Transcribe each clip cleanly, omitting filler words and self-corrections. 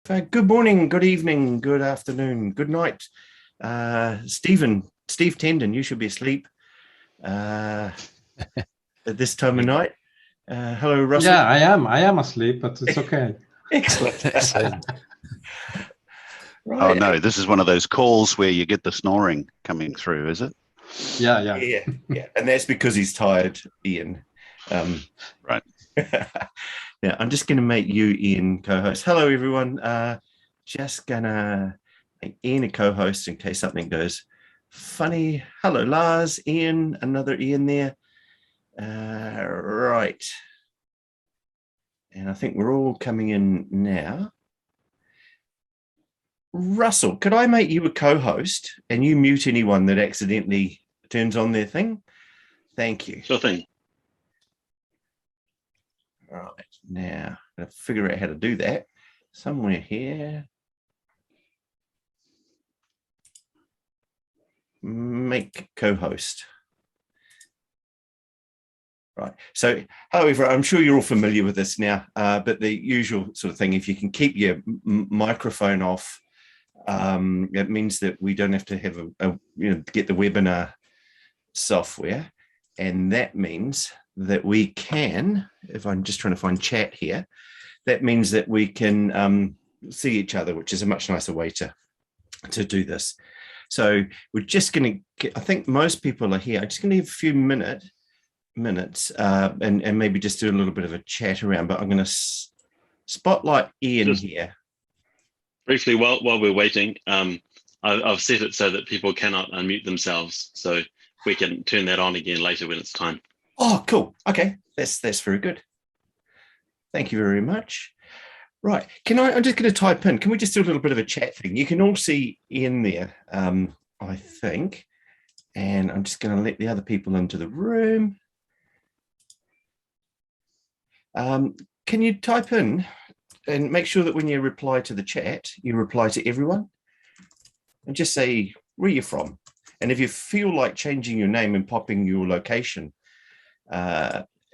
Good morning, good evening, good afternoon, good night. Steve Tendon, you should be asleep at this time of night. Hello, Russell. Yeah, I am asleep, but it's okay. Excellent. Excellent. Right. Oh no, this is one of those calls where you get the snoring coming through, is it? Yeah. Yeah. And that's because he's tired, Ian. Right. Yeah, I'm just going to make you Ian co-host. Hello, everyone. Just gonna make Ian a co-host in case something goes funny. Hello, Lars, Ian, another Ian there. Right. And I think we're all coming in now. Russell, could I make you a co-host and you mute anyone that accidentally turns on their thing? Thank you. Sure thing. All right, now I'm going to figure out how to do that. Somewhere here. Make co-host. Right. So, however, I'm sure you're all familiar with this now, but the usual sort of thing, if you can keep your microphone off, it means that we don't have to have get the webinar software. And that means that we can, if I'm just trying to find chat here, that means that we can see each other, which is a much nicer way to do this. So we're just going to, I think most people are here. I'm just going to give a few minutes and maybe just do a little bit of a chat around, but I'm going to spotlight Ian just here. Briefly, while we're waiting, I've set it so that people cannot unmute themselves. So we can turn that on again later when it's time. Oh, cool. Okay, that's very good. Thank you very much. Right, I'm just going to type in, can we just do a little bit of a chat thing? You can all see Ian there, I think, and I'm just going to let the other people into the room. Can you type in and make sure that when you reply to the chat, you reply to everyone and just say where you're from. And if you feel like changing your name and popping your location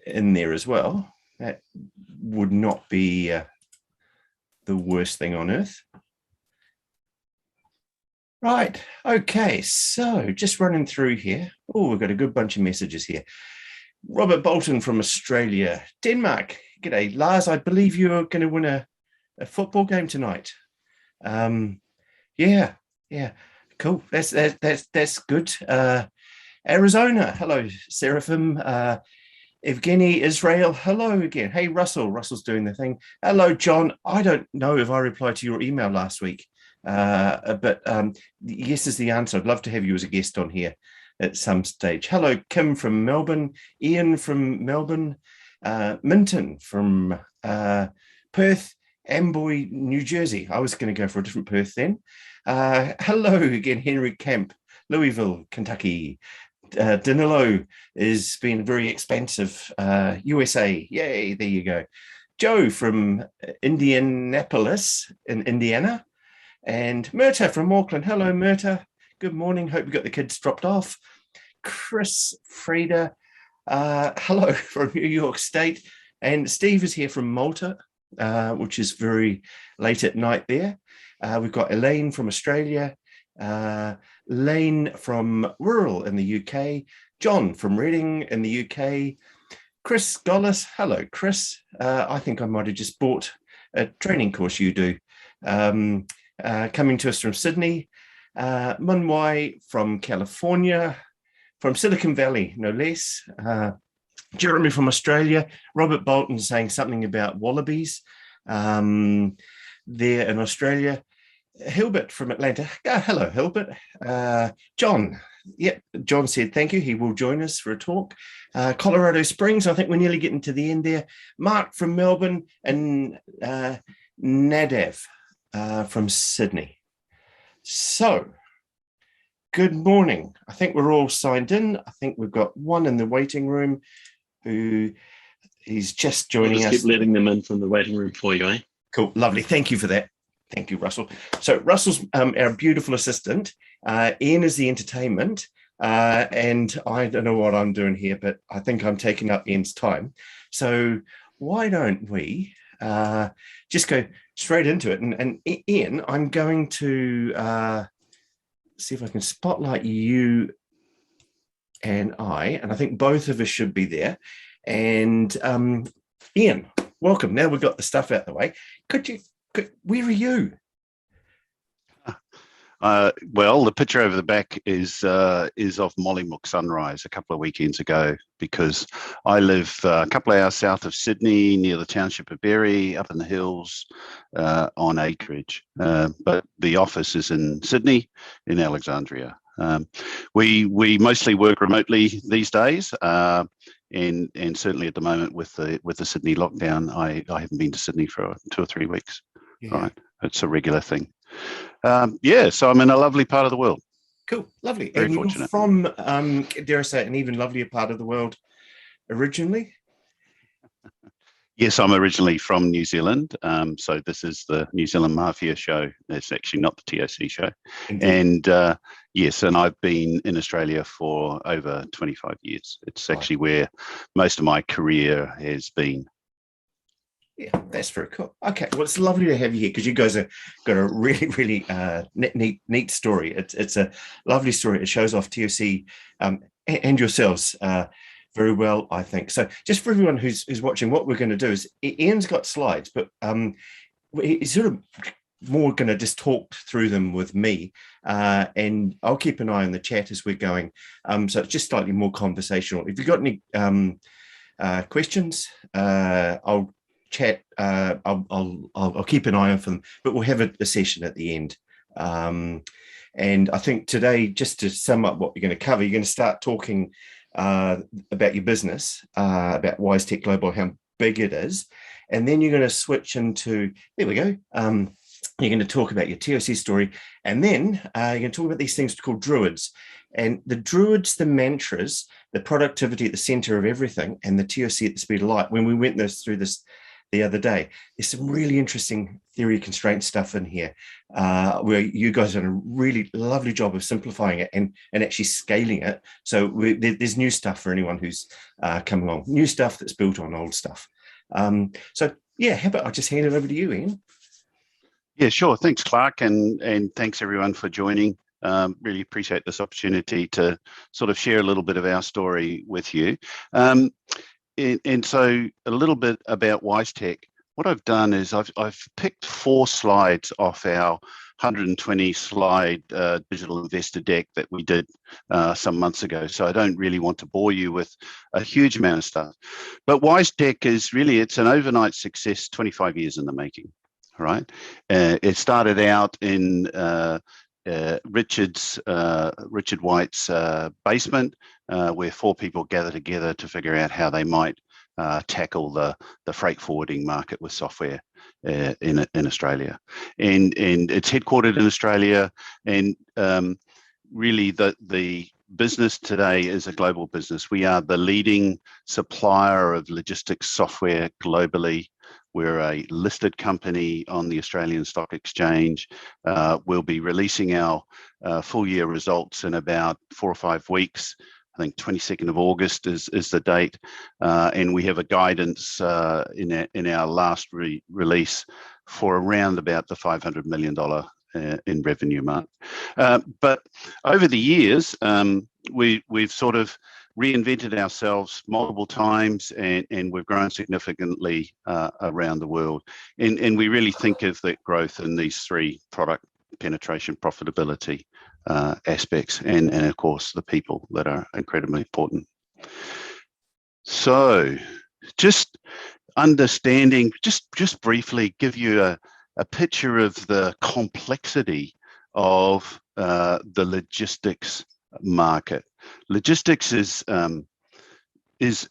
in there as well, that would not be the worst thing on earth. Right, okay, so just running through here. Oh, we've got a good bunch of messages here. Robert Bolton from Australia. Denmark, g'day. Lars, I believe you're going to win a football game tonight. Yeah, cool. That's good. Arizona, hello, Seraphim. Evgeny Israel, hello again. Hey, Russell's doing the thing. Hello, John. I don't know if I replied to your email last week, but yes is the answer. I'd love to have you as a guest on here at some stage. Hello, Kim from Melbourne, Ian from Melbourne, Minton from Perth, Amboy, New Jersey. I was going to go for a different Perth then. Hello again, Henry Camp, Louisville, Kentucky. Danilo is being very expensive. USA, yay, there you go. Joe from Indianapolis in Indiana, and Myrta from Auckland. Hello, Myrta. Good morning. Hope you got the kids dropped off. Chris Frieda, hello from New York State, and Steve is here from Malta, which is very late at night there. We've got Elaine from Australia. Lane from Wirral in the UK, John from Reading in the UK, Chris Gollis, hello Chris, I think I might have just bought a training course you do, coming to us from Sydney, Munwai from California, from Silicon Valley, no less, Jeremy from Australia, Robert Bolton saying something about wallabies there in Australia, Hilbert from Atlanta. Hello, Hilbert. John. Yep, John said thank you. He will join us for a talk. Colorado Springs. I think we're nearly getting to the end there. Mark from Melbourne and Nadav from Sydney. So, good morning. I think we're all signed in. I think we've got one in the waiting room who is just joining us. Keep letting them in from the waiting room for you, eh? Cool, lovely. Thank you for that. Thank you, Russell. So Russell's our beautiful assistant. Ian is the entertainment. And I don't know what I'm doing here, but I think I'm taking up Ian's time. So why don't we just go straight into it. And Ian, I'm going to see if I can spotlight you and I think both of us should be there. And Ian, welcome. Now we've got the stuff out the way. Where are you? Well, the picture over the back is of Mollymook sunrise a couple of weekends ago, because I live a couple of hours south of Sydney, near the township of Berry, up in the hills on acreage. But the office is in Sydney, in Alexandria. We mostly work remotely these days, and certainly at the moment with the Sydney lockdown, I haven't been to Sydney for 2 or 3 weeks. Yeah. Right, it's a regular thing. So I'm in a lovely part of the world. Cool, lovely. Very and fortunate. You're from, dare I say, an even lovelier part of the world originally? Yes, I'm originally from New Zealand. So this is the New Zealand Mafia show. It's actually not the ToC show. Indeed. And yes, and I've been in Australia for over 25 years. It's actually where most of my career has been. Yeah, that's very cool. Okay, well, it's lovely to have you here, because you guys have got a really, really neat story. It's a lovely story. It shows off ToC and yourselves very well, I think. So just for everyone who's watching, what we're going to do is, Ian's got slides, but he's sort of more going to just talk through them with me, and I'll keep an eye on the chat as we're going. So it's just slightly more conversational. If you've got any questions, I'll chat. I'll keep an eye on for them, but we'll have a session at the end. And I think today, just to sum up what you're going to cover, you're going to start talking about your business, about WiseTech Global, how big it is, and then you're going to switch into, there we go, you're going to talk about your ToC story, and then you're going to talk about these things called Druids. And the Druids, the mantras, the productivity at the center of everything, and the ToC at the speed of light. When we went through this the other day, there's some really interesting theory constraint stuff in here, where you guys have done a really lovely job of simplifying it and actually scaling it. So there's new stuff for anyone who's coming along, new stuff that's built on old stuff. So yeah, how about I just hand it over to you, Ian? Yeah, sure. Thanks, Clark, and thanks everyone for joining. Really appreciate this opportunity to sort of share a little bit of our story with you. And so a little bit about WiseTech. What I've done is I've picked 4 slides off our 120 slide digital investor deck that we did some months ago. So I don't really want to bore you with a huge amount of stuff. But WiseTech is really, it's an overnight success, 25 years in the making, right? It started out in Richard White's basement, where 4 people gathered together to figure out how they might tackle the freight forwarding market with software in Australia, and it's headquartered in Australia, and really the business today is a global business. We are the leading supplier of logistics software globally. We're a listed company on the Australian Stock Exchange. We'll be releasing our full year results in about 4 or 5 weeks. I think 22nd of August is the date. And we have a guidance in our last release for around about the $500 million in revenue mark. But over the years, we've sort of reinvented ourselves multiple times, and we've grown significantly around the world. And we really think of that growth in these 3 product penetration, profitability aspects, and of course the people that are incredibly important. So just understanding, just briefly give you a picture of the complexity of the logistics market. Logistics is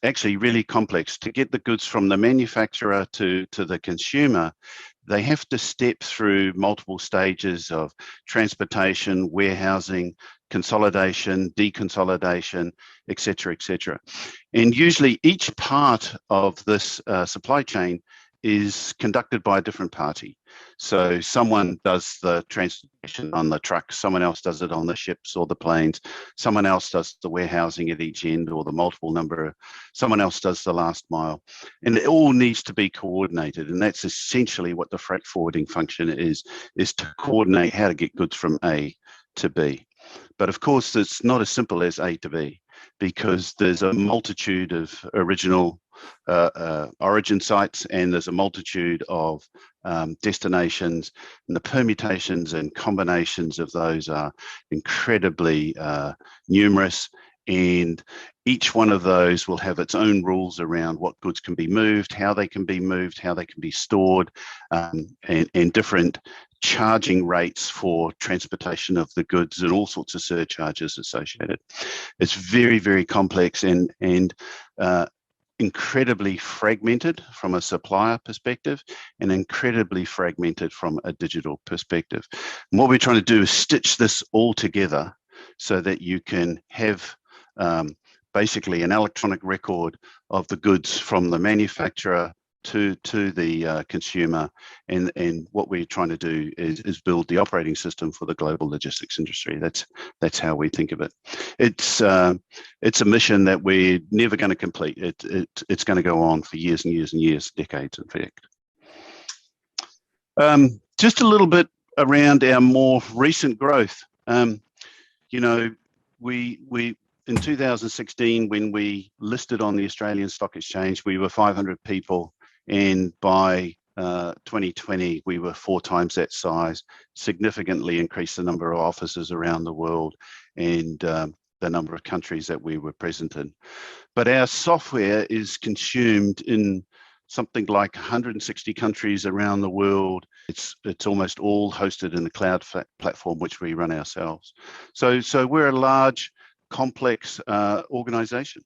actually really complex. To get the goods from the manufacturer to the consumer, they have to step through multiple stages of transportation, warehousing, consolidation, deconsolidation, et cetera, et cetera. And usually each part of this supply chain is conducted by a different party. So someone does the transportation on the trucks, someone else does it on the ships or the planes, someone else does the warehousing at each end or the multiple number, someone else does the last mile. And it all needs to be coordinated. And that's essentially what the freight forwarding function is to coordinate how to get goods from A to B. But of course, it's not as simple as A to B, because there's a multitude of original origin sites, and there's a multitude of destinations, and the permutations and combinations of those are incredibly numerous, and each one of those will have its own rules around what goods can be moved, how they can be stored, and different charging rates for transportation of the goods and all sorts of surcharges associated. It's very, very complex and incredibly fragmented from a supplier perspective and incredibly fragmented from a digital perspective. And what we're trying to do is stitch this all together so that you can have basically an electronic record of the goods from the manufacturer to the consumer, and what we're trying to do is build the operating system for the global logistics industry. That's how we think of it. It's a mission that we're never going to complete. It's going to go on for years and years and years, decades in fact. Just a little bit around our more recent growth. You know, we in 2016, when we listed on the Australian Stock Exchange, we were 500 people. And by 2020, we were 4 times that size, significantly increased the number of offices around the world and the number of countries that we were present in. But our software is consumed in something like 160 countries around the world. It's almost all hosted in the cloud platform, which we run ourselves. So we're a large, complex organization,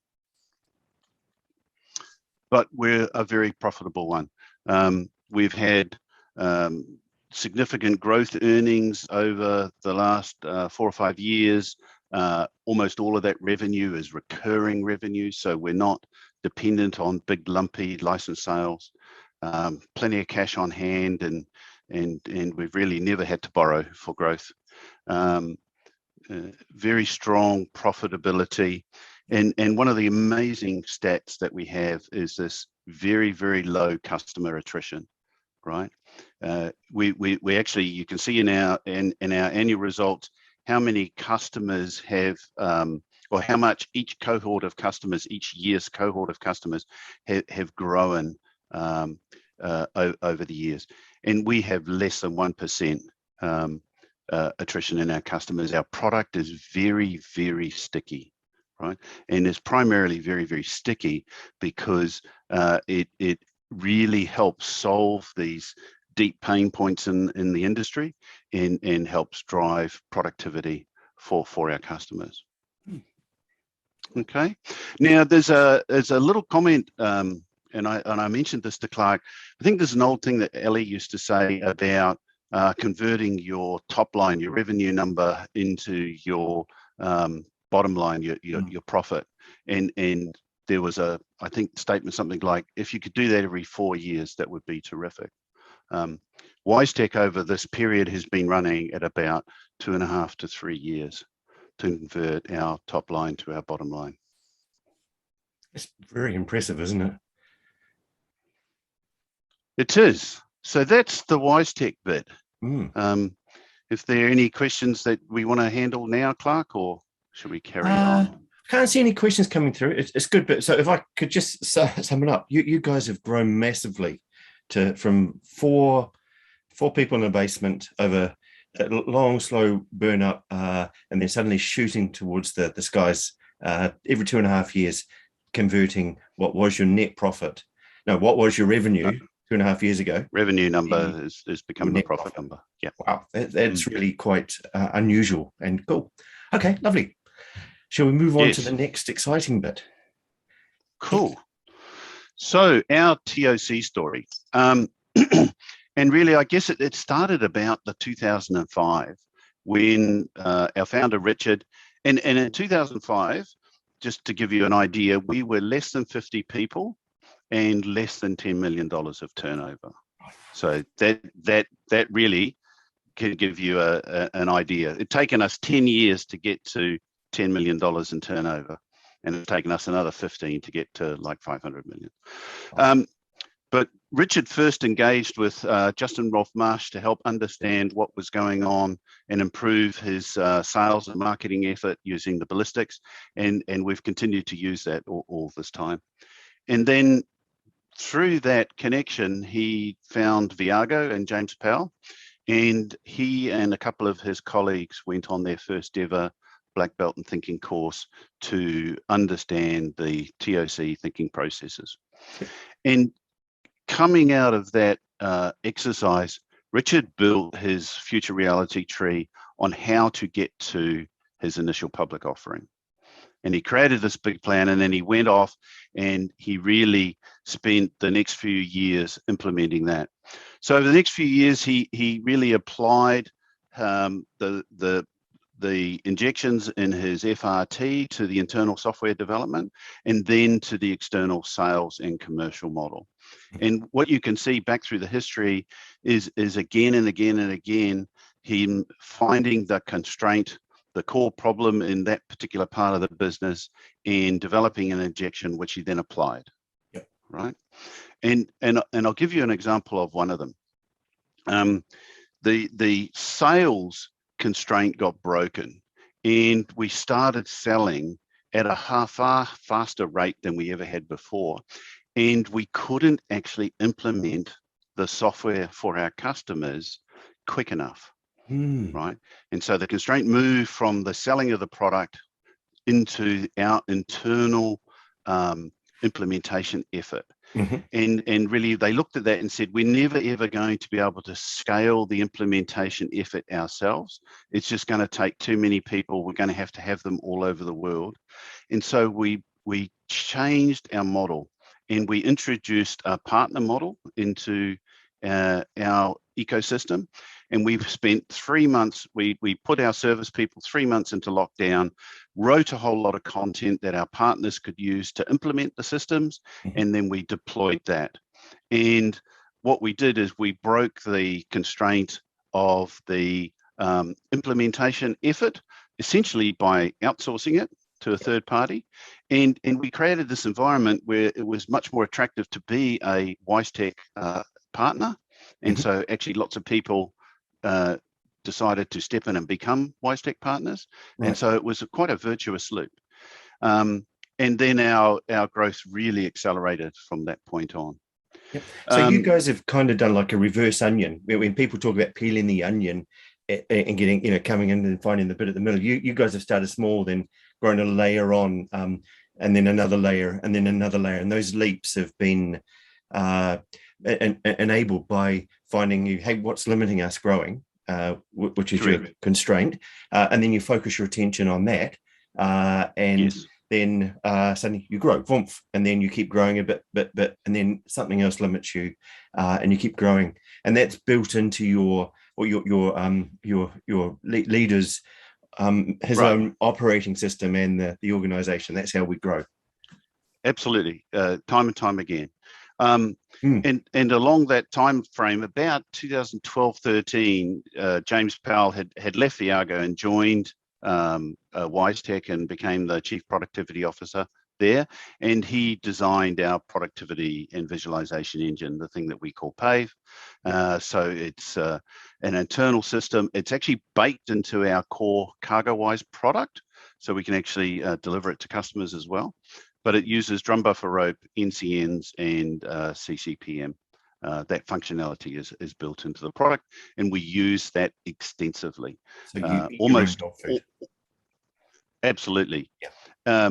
but we're a very profitable one. We've had significant growth earnings over the last 4 or 5 years. Almost all of that revenue is recurring revenue, so we're not dependent on big lumpy license sales. Plenty of cash on hand, and we've really never had to borrow for growth. Very strong profitability. And one of the amazing stats that we have is this very, very low customer attrition, right? We actually, you can see in our annual results how many customers have, or how much each cohort of customers, each year's cohort of customers have grown over the years. And we have less than 1% attrition in our customers. Our product is very, very sticky. Right, and it's primarily very, very sticky because it really helps solve these deep pain points in the industry and helps drive productivity for our customers. Okay, now there's a little comment, and I mentioned this to Clark. I think there's an old thing that Ellie used to say about converting your top line, your revenue number, into your bottom line, your profit, and there was a, I think, statement something like, if you could do that every 4 years, that would be terrific. WiseTech over this period has been running at about 2.5 to 3 years to convert our top line to our bottom line. It's very impressive, isn't it? It is. So that's the WiseTech bit. If there are any questions that we want to handle now, Clark, or should we carry on? Can't see any questions coming through. It's good, but so if I could just sum it up, you guys have grown massively from four people in the basement over a long, slow burn up, and then suddenly shooting towards the skies every 2.5 years, converting what was your net profit. No, what was your revenue 2.5 years ago? Revenue number is becoming the profit number. Yeah. Wow, that's really quite unusual and cool. Okay, lovely. Shall we move on to the next exciting bit? Cool. So our ToC story, and really, I guess it started about the 2005 when our founder Richard, and in 2005, just to give you an idea, we were less than 50 people, and less than $10 million of turnover. So that really can give you an idea. It's taken us 10 years to get to $10 million in turnover, and it's taken us another 15 to get to like 500 million. But Richard first engaged with Justin Rolfe Marsh to help understand what was going on and improve his sales and marketing effort using the ballistics, and we've continued to use that all this time. And then through that connection, he found Viago and James Powell, and he and a couple of his colleagues went on their first ever Black Belt and Thinking course to understand the ToC thinking processes. And coming out of that exercise, Richard built his future reality tree on how to get to his initial public offering. And he created this big plan, and then he went off and he really spent the next few years implementing that. So over the next few years, he really applied the injections in his FRT to the internal software development, and then to the external sales and commercial model. And what you can see back through the history is again and again and again, him finding the constraint, the core problem in that particular part of the business, and developing an injection which he then applied. Yep. Right. And I'll give you an example of one of them. The sales constraint got broken, and we started selling at a far faster rate than we ever had before, and we couldn't actually implement the software for our customers quick enough. Right. And so the constraint moved from the selling of the product into our internal implementation effort. And really they looked at that and said, we're never ever going to be able to scale the implementation effort ourselves. It's just going to take too many people. We're going to have them all over the world. And so we changed our model, and we introduced a partner model into our ecosystem. And we've spent 3 months, we put our service people 3 months into lockdown, wrote a whole lot of content that our partners could use to implement the systems, and then we deployed that. And what we did is we broke the constraint of the implementation effort, essentially by outsourcing it to a third party. And we created this environment where it was much more attractive to be a WiseTech partner. And so actually lots of people decided to step in and become WiseTech partners. Right. And so it was quite a virtuous loop. And then our growth really accelerated from that point on. Yep. So you guys have kind of done like a reverse onion. When people talk about peeling the onion and getting, coming in and finding the bit at the middle, you guys have started small, then grown a layer on, and then another layer, and then another layer. And those leaps have been enabled by finding hey, what's limiting us growing, which is your constraint, and then you focus your attention on that, and then suddenly you grow, vroomf, and then you keep growing a bit, and then something else limits you, and you keep growing, and that's built into your leaders, his own operating system and the organization. That's how we grow. Absolutely, time and time again. And along that time frame, about 2012-13, James Powell had left Viago and joined WiseTech and became the Chief Productivity Officer there. And he designed our productivity and visualization engine, the thing that we call PAVE. So it's an internal system. It's actually baked into our core CargoWise product, so we can actually deliver it to customers as well. But it uses drum buffer rope, NCNs, and CCPM. That functionality is built into the product, and we use that extensively. So almost absolutely. Yeah.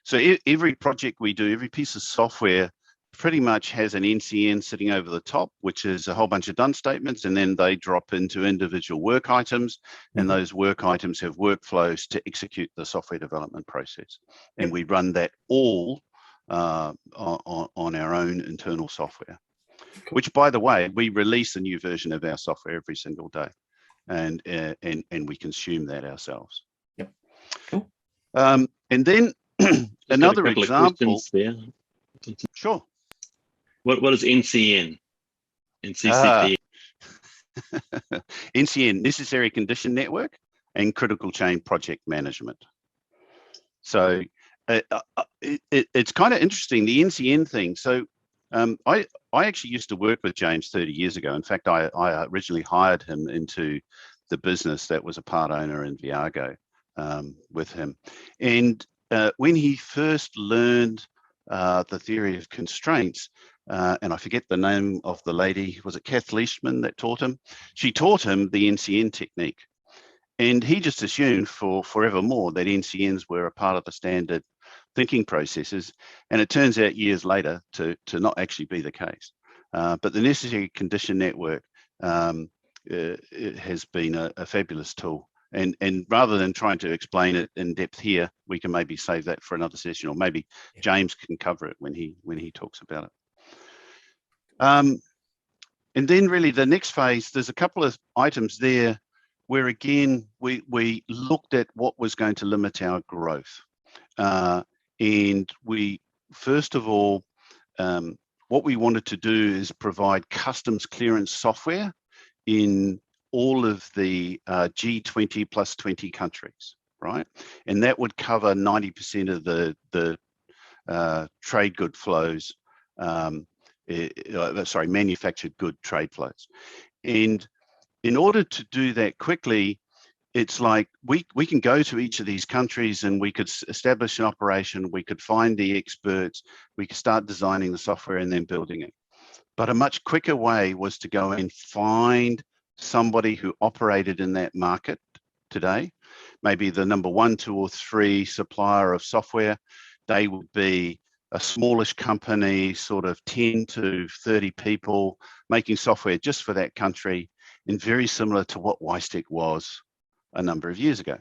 So every project we do, every piece of software, pretty much has an NCN sitting over the top, which is a whole bunch of done statements, and then they drop into individual work items, and those work items have workflows to execute the software development process. And we run that all on our own internal software, which, by the way, we release a new version of our software every single day, and we consume that ourselves. Yep. Cool. And then another example. There. Sure. What is NCN? NCCN, Necessary Condition Network, and Critical Chain Project Management. So it's kind of interesting, the NCN thing. So I actually used to work with James 30 years ago. In fact, I originally hired him into the business that was a part owner in Viago with him. And when he first learned the theory of constraints, and I forget the name of the lady, was it Kath Leishman that taught him? She taught him the NCN technique. And he just assumed for forevermore that NCNs were a part of the standard thinking processes. And it turns out years later to not actually be the case. But the Necessary Condition Network it has been a fabulous tool. And rather than trying to explain it in depth here, we can maybe save that for another session, or maybe James can cover it when he talks about it. And then really the next phase, there's a couple of items there where again, we looked at what was going to limit our growth. And we, first of all, what we wanted to do is provide customs clearance software in all of the G20 plus 20 countries, right? And that would cover 90% of the trade good flows, manufactured good trade flows. And in order to do that quickly, it's like we can go to each of these countries and we could establish an operation, we could find the experts, we could start designing the software and then building it. But a much quicker way was to go and find somebody who operated in that market today, maybe the number 1, 2, or 3 supplier of software. They would be a smallish company, sort of 10 to 30 people making software just for that country, and very similar to what WiseTech was a number of years ago.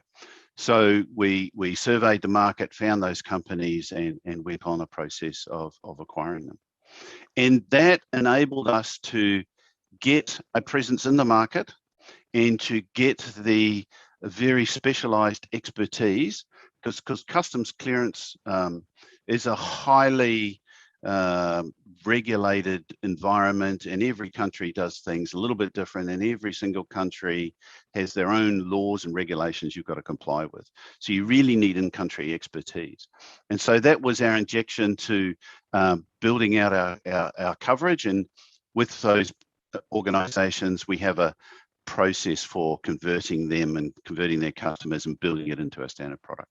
So we surveyed the market, found those companies, and went on a process of acquiring them. And that enabled us to get a presence in the market and to get the very specialized expertise, because customs clearance is a highly regulated environment, and every country does things a little bit different, and every single country has their own laws and regulations you've got to comply with. So you really need in-country expertise. And so that was our injection to building out our coverage. And with those organizations, we have a process for converting them and converting their customers and building it into a standard product.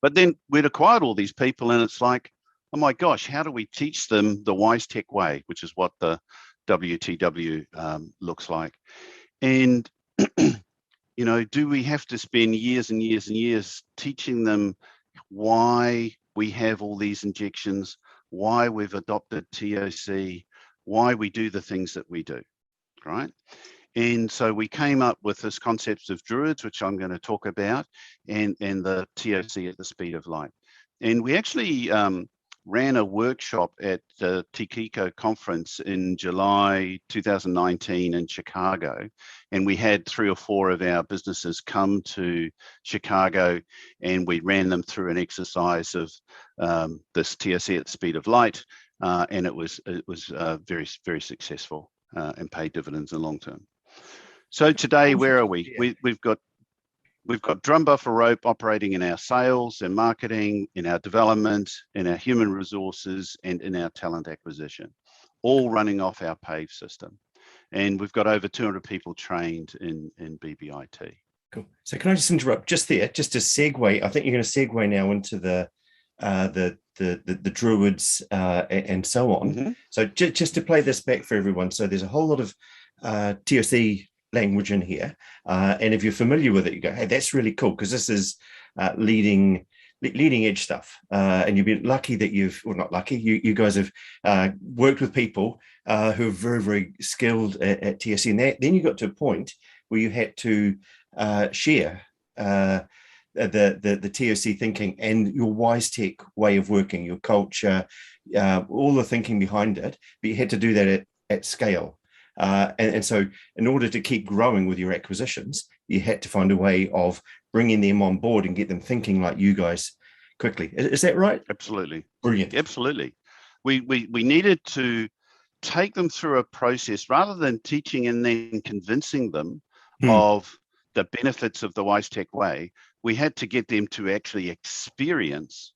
But then we'd acquired all these people, and it's like, oh my gosh, how do we teach them the WiseTech way, which is what the WTW looks like. And, you know, do we have to spend years and years and years teaching them why we have all these injections, why we've adopted ToC, why we do the things that we do, right? And so we came up with this concept of Druids, which I'm going to talk about, and the ToC at the speed of light. And we actually ran a workshop at the ToC conference in July 2019 in Chicago. And we had 3 or 4 of our businesses come to Chicago, and we ran them through an exercise of this ToC at the speed of light. And it was very, very successful and paid dividends in the long term. So today, where are we? We've got drum buffer rope operating in our sales and marketing, in our development, in our human resources, and in our talent acquisition, all running off our PAVE system. And we've got over 200 people trained in BBIT. Cool. So can I just interrupt just there, just to segue? I think you're going to segue now into the Druids and so on. Mm-hmm. So just to play this back for everyone. So there's a whole lot of ToC language in here, and if you're familiar with it, you go, hey, that's really cool, because this is leading edge stuff, and you'd be lucky that not lucky, you guys have worked with people who are very, very skilled at ToC, and then you got to a point where you had to share the ToC thinking and your WiseTech way of working, your culture, all the thinking behind it, but you had to do that at scale. And so in order to keep growing with your acquisitions, you had to find a way of bringing them on board and get them thinking like you guys quickly. Is that right? Absolutely. Brilliant. Absolutely. we needed to take them through a process rather than teaching and then convincing them of the benefits of the WiseTech way. We had to get them to actually experience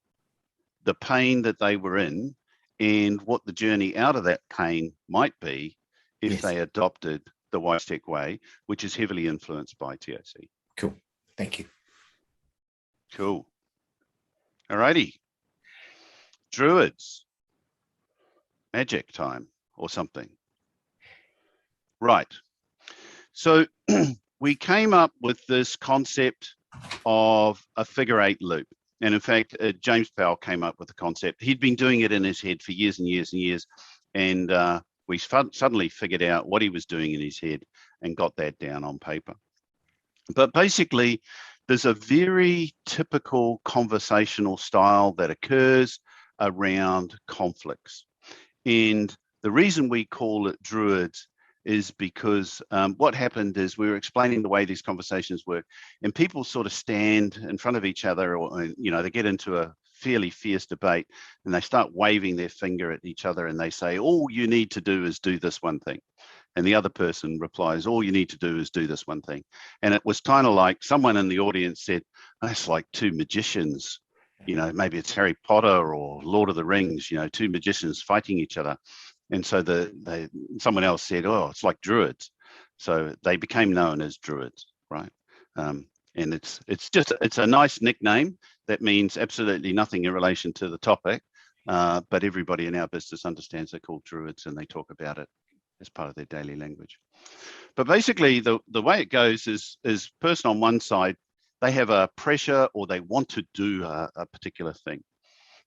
the pain that they were in and what the journey out of that pain might be if they adopted the WiseTech way, which is heavily influenced by ToC. Cool. Thank you. Cool. All righty. Druids. Magic time or something. Right. So we came up with this concept of a figure 8 loop. And in fact, James Powell came up with the concept. He'd been doing it in his head for years and years and years. And we suddenly figured out what he was doing in his head and got that down on paper. But basically, there's a very typical conversational style that occurs around conflicts. And the reason we call it Druids is because what happened is we were explaining the way these conversations work, and people sort of stand in front of each other, or they get into a fairly fierce debate, and they start waving their finger at each other, and they say, all you need to do is do this one thing. And the other person replies, all you need to do is do this one thing. And it was kind of like someone in the audience said, that's like two magicians, maybe it's Harry Potter or Lord of the Rings, two magicians fighting each other. And so someone else said, oh, it's like Druids. So they became known as Druids, right? And it's a nice nickname that means absolutely nothing in relation to the topic, but everybody in our business understands they're called Druids and they talk about it as part of their daily language. But basically, the way it goes is person on one side, they have a pressure or they want to do a particular thing.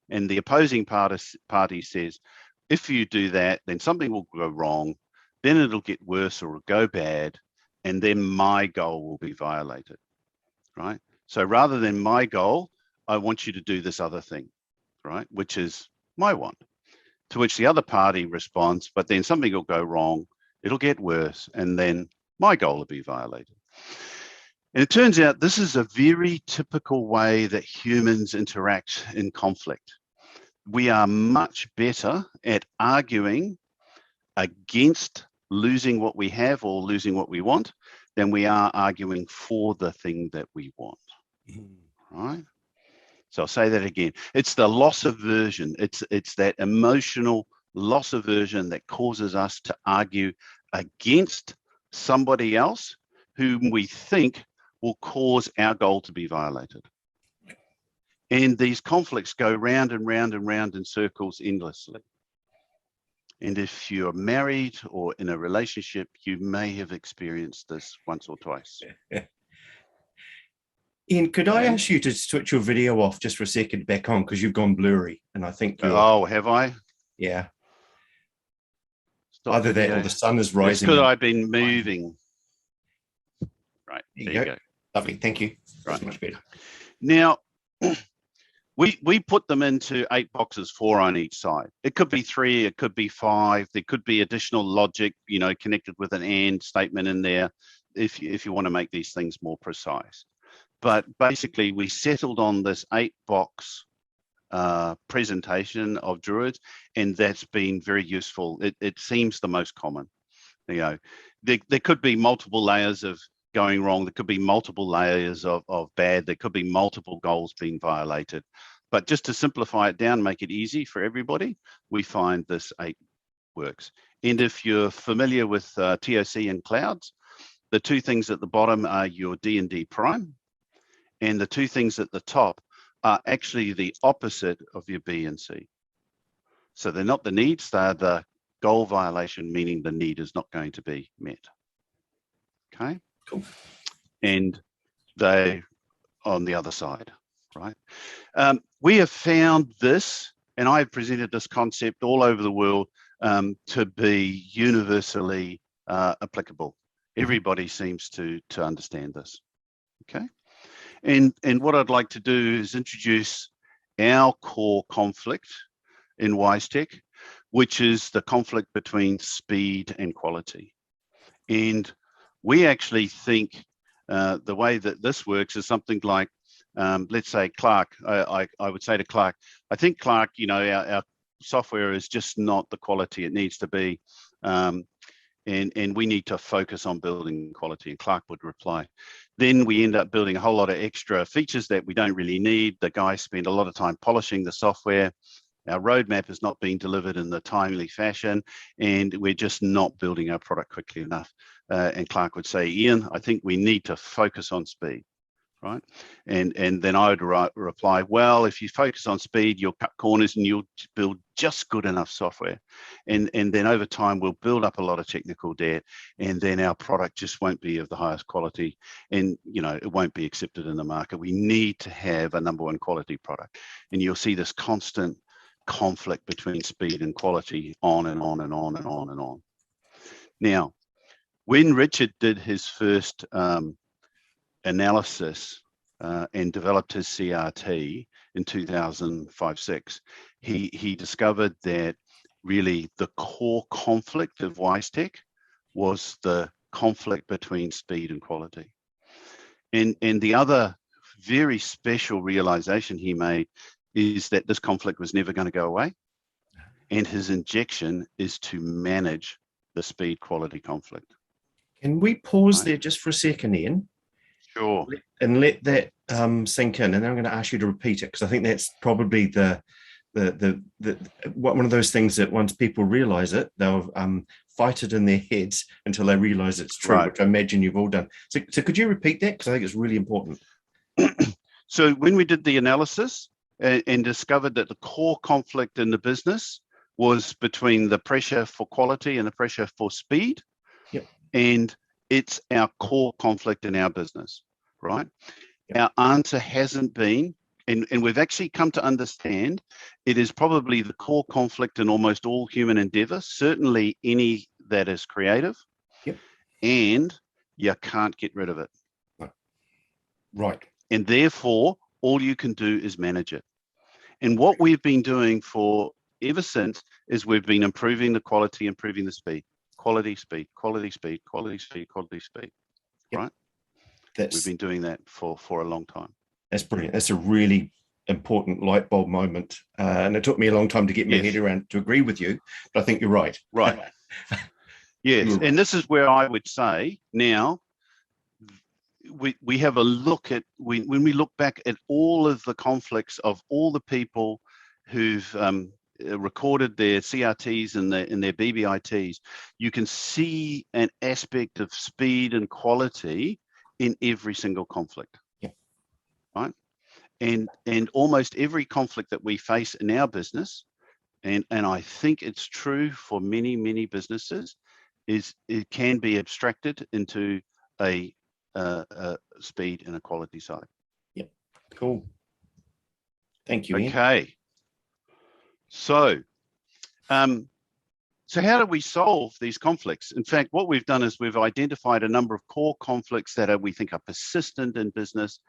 And the opposing party says, if you do that, then something will go wrong, then it'll get worse or it'll go bad, and then my goal will be violated, right? So rather than my goal, I want you to do this other thing, right? Which is my want. To which the other party responds, but then something will go wrong, it'll get worse, and then my goal will be violated. And it turns out this is a very typical way that humans interact in conflict. We are much better at arguing against losing what we have or losing what we want than we are arguing for the thing that we want, right? So I'll say that again. It's the loss aversion. It's that emotional loss aversion that causes us to argue against somebody else whom we think will cause our goal to be violated. And these conflicts go round and round and round in circles endlessly. And if you're married or in a relationship, you may have experienced this once or twice. Ian, could I ask you to switch your video off just for a second back on, because you've gone blurry, and I think you're... Oh, have I? Yeah. Stop Either video. that or the sun is rising. It's because I've been moving. Right, there you go. Lovely, thank you. Right. That's much better. Now, we put them into 8 boxes, 4 on each side. It could be 3, it could be 5. There could be additional logic, connected with an and statement in there if you want to make these things more precise. But basically, we settled on this 8-box presentation of Druids, and that's been very useful. It seems the most common. There could be multiple layers of going wrong. There could be multiple layers of bad. There could be multiple goals being violated. But just to simplify it down, make it easy for everybody, we find this 8 works. And if you're familiar with ToC and clouds, the 2 things at the bottom are your D&D prime, and the 2 things at the top are actually the opposite of your B and C. So they're not the needs, they're the goal violation, meaning the need is not going to be met. Okay? Cool. And they on the other side, right? We have found this, and I have presented this concept all over the world to be universally applicable. Everybody seems to understand this, okay? And what I'd like to do is introduce our core conflict in WiseTech, which is the conflict between speed and quality. And we actually think the way that this works is something like, let's say Clark, I would say to Clark, I think Clark, our software is just not the quality it needs to be. And we need to focus on building quality. And Clark would reply. Then we end up building a whole lot of extra features that we don't really need. The guys spend a lot of time polishing the software. Our roadmap is not being delivered in the timely fashion, and we're just not building our product quickly enough. And Clark would say, Ian, I think we need to focus on speed, right? And then I would reply, well, if you focus on speed, you'll cut corners and you'll build just good enough software. And then over time, we'll build up a lot of technical debt, and then our product just won't be of the highest quality, and it won't be accepted in the market. We need to have a #1 quality product. And you'll see this constant conflict between speed and quality on and on and on and on and on. Now, when Richard did his first analysis and developed his CRT in 2005-06, he discovered that really the core conflict of WiseTech was the conflict between speed and quality. And the other very special realization he made is that this conflict was never going to go away. And his injection is to manage the speed quality conflict. Can we pause there just for a second, Ian? Sure. And let that sink in, and then I'm going to ask you to repeat it, because I think that's probably the one of those things that once people realize it, they'll fight it in their heads until they realize it's true, right, which I imagine you've all done. So could you repeat that? Because I think it's really important. So when we did the analysis and discovered that the core conflict in the business was between the pressure for quality and the pressure for speed. Yep. And it's our core conflict in our business, right? Yep. Our answer hasn't been, and we've actually come to understand, it is probably the core conflict in almost all human endeavor, certainly any that is creative. Yep. And you can't get rid of it. Right. And therefore, all you can do is manage it. And what we've been doing for ever since is we've been improving the quality, improving the speed. Quality, speed, quality, speed, quality, speed, quality, speed, yep. Right? We've been doing that for a long time. That's brilliant. That's a really important light bulb moment. And it took me a long time to get my head around to agree with you, but I think you're right. Right. Yes, and this is where I would say now, we have a look at, when we look back at all of the conflicts of all the people who've recorded their CRTs and their BBITs, you can see an aspect of speed and quality in every single conflict. Yeah. Right? And almost every conflict that we face in our business, and I think it's true for many, many businesses, is it can be abstracted into a speed and a quality side. Yep. Cool. Thank you, Ian. Okay. So how do we solve these conflicts? In fact, what we've done is we've identified a number of core conflicts that we think are persistent in business,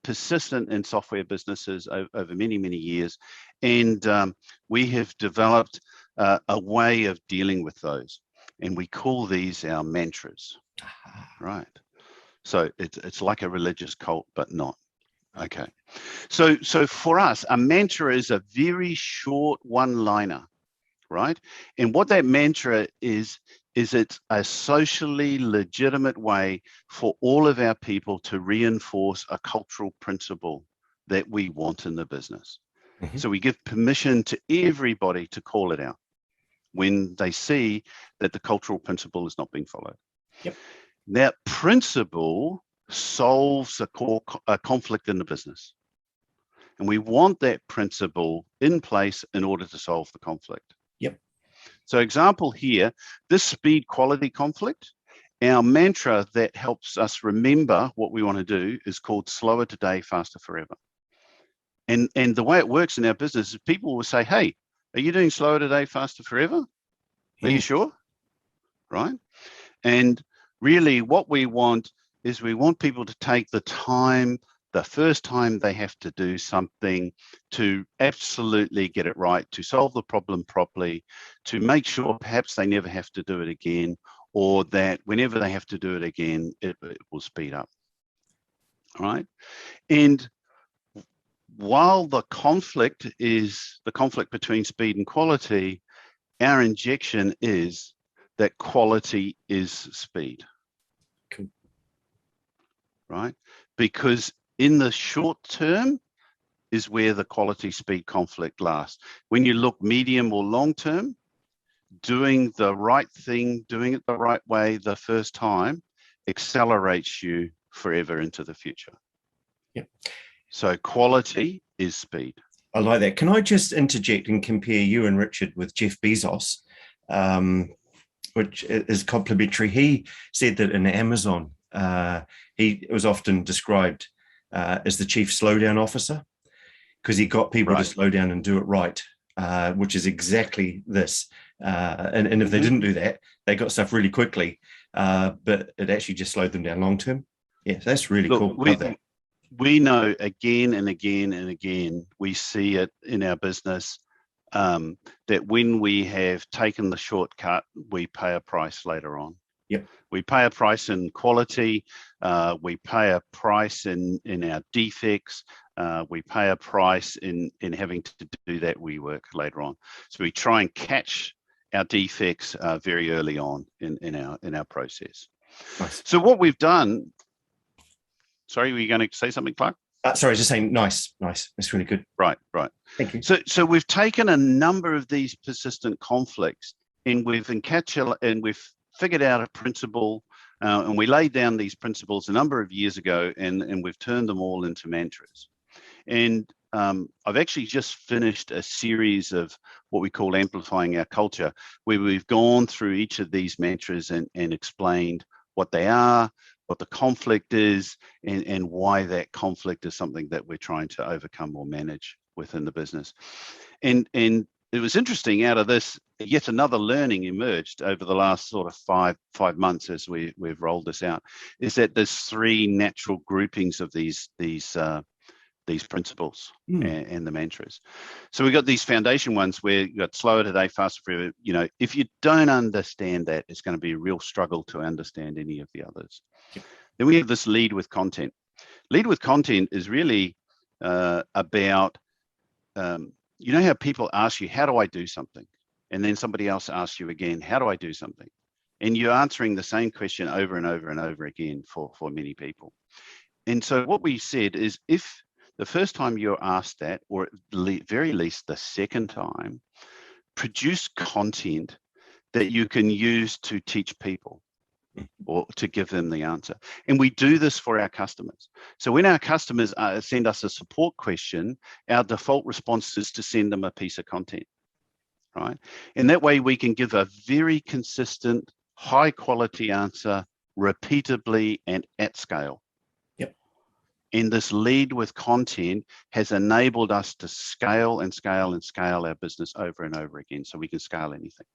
persistent in software businesses over many, many years. And we have developed a way of dealing with those. And we call these our mantras, right? So it's like a religious cult, but not. Okay. So for us, a mantra is a very short one-liner, right? And what that mantra is it's a socially legitimate way for all of our people to reinforce a cultural principle that we want in the business. Mm-hmm. So we give permission to everybody to call it out when they see that the cultural principle is not being followed. Yep. That principle solves a conflict in the business. And we want that principle in place in order to solve the conflict. Yep. So example here, this speed quality conflict, our mantra that helps us remember what we want to do is called slower today, faster forever. And the way it works in our business is people will say, hey, are you doing slower today, faster forever? Are you sure? Right? And really what we want is we want people to take the time, the first time they have to do something, to absolutely get it right, to solve the problem properly, to make sure perhaps they never have to do it again, or that whenever they have to do it again, it will speed up. All right? And while the conflict is the conflict between speed and quality, our injection is that quality is speed. Cool. Right? Because in the short term is where the quality speed conflict lasts. When you look medium or long term, doing the right thing, doing it the right way the first time accelerates you forever into the future. Yep. So quality is speed. I like that. Can I just interject and compare you and Richard with Jeff Bezos, which is complimentary? He said that in Amazon, he was often described as the chief slowdown officer because he got people to slow down and do it right, which is exactly this. And if they didn't do that, they got stuff really quickly, but it actually just slowed them down long term. Yeah, that's really cool. We know again and again and again, we see it in our business, that when we have taken the shortcut, we pay a price later on. Yep. We pay a price in quality, we pay a price in our defects, we pay a price in having to do that rework later on. So we try and catch our defects very early on in our process. Nice. So what we've done. Sorry, were you going to say something, Clark? Sorry, just saying nice. That's really good. Right. Thank you. So we've taken a number of these persistent conflicts and we've figured out a principle, and we laid down these principles a number of years ago, and we've turned them all into mantras. And I've actually just finished a series of what we call amplifying our culture, where we've gone through each of these mantras and explained what they are, what the conflict is, and why that conflict is something that we're trying to overcome or manage within the business. And it was interesting, out of this, yet another learning emerged over the last sort of five months as we've rolled this out, is that there's three natural groupings of these principles and the mantras. So we've got these foundation ones where you've got slower today, faster forever. You know, if you don't understand that, it's going to be a real struggle to understand any of the others. Then we have this lead with content. Lead with content is really about, you know how people ask you, how do I do something? And then somebody else asks you again, how do I do something? And you're answering the same question over and over and over again for many people. And so what we said is, if the first time you're asked that, or at the very least the second time, produce content that you can use to teach people or to give them the answer. And we do this for our customers. So when our customers send us a support question, our default response is to send them a piece of content, right? And that way we can give a very consistent, high quality answer repeatably and at scale. And this lead with content has enabled us to scale and scale and scale our business over and over again, so we can scale anything.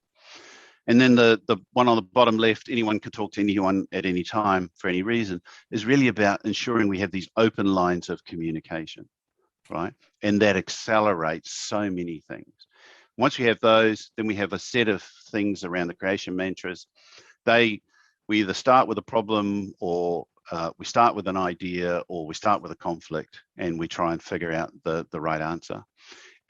And then the one on the bottom left, anyone can talk to anyone at any time for any reason, is really about ensuring we have these open lines of communication, right? And that accelerates so many things. Once we have those, then we have a set of things around the creation mantras. We either start with a problem, or we start with an idea, or we start with a conflict, and we try and figure out the right answer.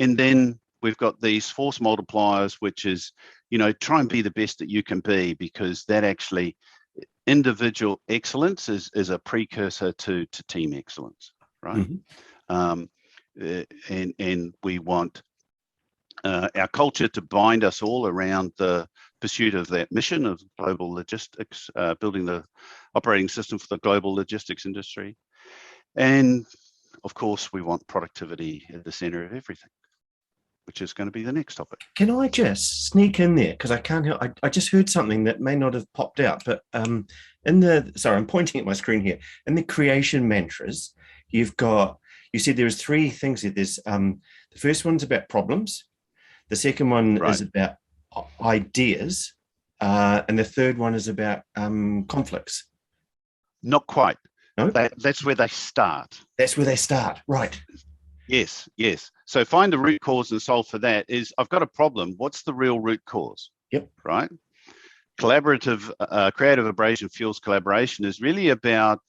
And then we've got these force multipliers, which is, you know, try and be the best that you can be, because that actually, individual excellence is a precursor to team excellence, right? And we want our culture to bind us all around the pursuit of that mission of global logistics, building the operating system for the global logistics industry. And of course, we want productivity at the center of everything, which is going to be the next topic. Can I just sneak in there? Because I can't help, I just heard something that may not have popped out, but sorry, I'm pointing at my screen here. In the creation mantras, you said there was three things here. There's the first one's about problems. The second one is about ideas. And the third one is about conflicts. Not quite. No? That's where they start. That's where they start, right. Yes. So find the root cause and solve for that. Is, I've got a problem. What's the real root cause? Yep. Right? Collaborative, creative abrasion fuels collaboration is really about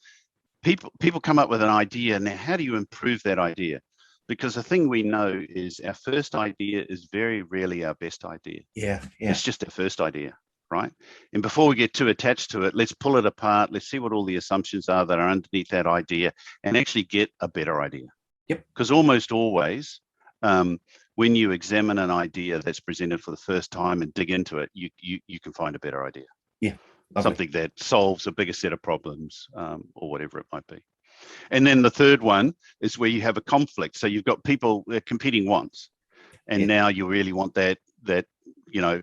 people come up with an idea. Now, how do you improve that idea? because the thing we know is our first idea is very rarely our best idea. Yeah. It's just our first idea, right? And before we get too attached to it, let's pull it apart. Let's see what all the assumptions are that are underneath that idea and actually get a better idea. Yep. Because almost always, when you examine an idea that's presented for the first time and dig into it, you can find a better idea. Yeah. Lovely. Something that solves a bigger set of problems, or whatever it might be. And then the third one is where you have a conflict. So you've got people, they're competing wants, and now you really want that you know,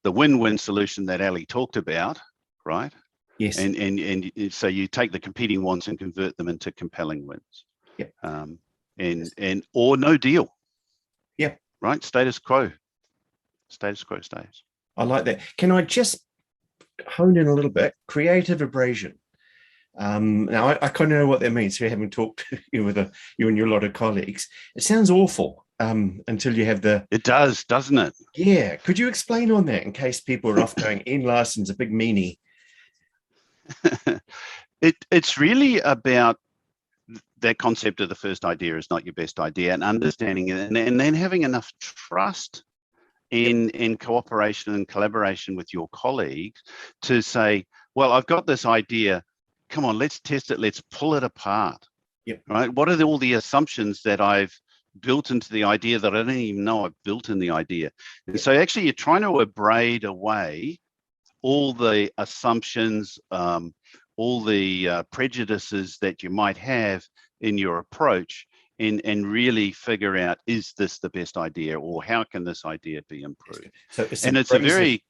the win-win solution that Ali talked about, right? Yes. And so you take the competing wants and convert them into compelling wins. Yep. And or no deal. Yep. Right. Status quo. Status quo stays. I like that. Can I just hone in a little bit? Creative abrasion. Now I kind of know what that means. So having talked with you and your lot of colleagues, it sounds awful until you have the. It does, doesn't it? Yeah. Could you explain on that in case people are off going, Ian Larsen's a big meanie? It's really about that concept of the first idea is not your best idea, and understanding it, and then having enough trust in cooperation and collaboration with your colleagues to say, well, I've got this idea. Come on, let's test it. Let's pull it apart. Yep. Right. What are all the assumptions that I've built into the idea that I don't even know I've built in the idea? And so actually you're trying to abrade away all the assumptions, all the prejudices that you might have in your approach, and really figure out, is this the best idea, or how can this idea be improved? So it's a very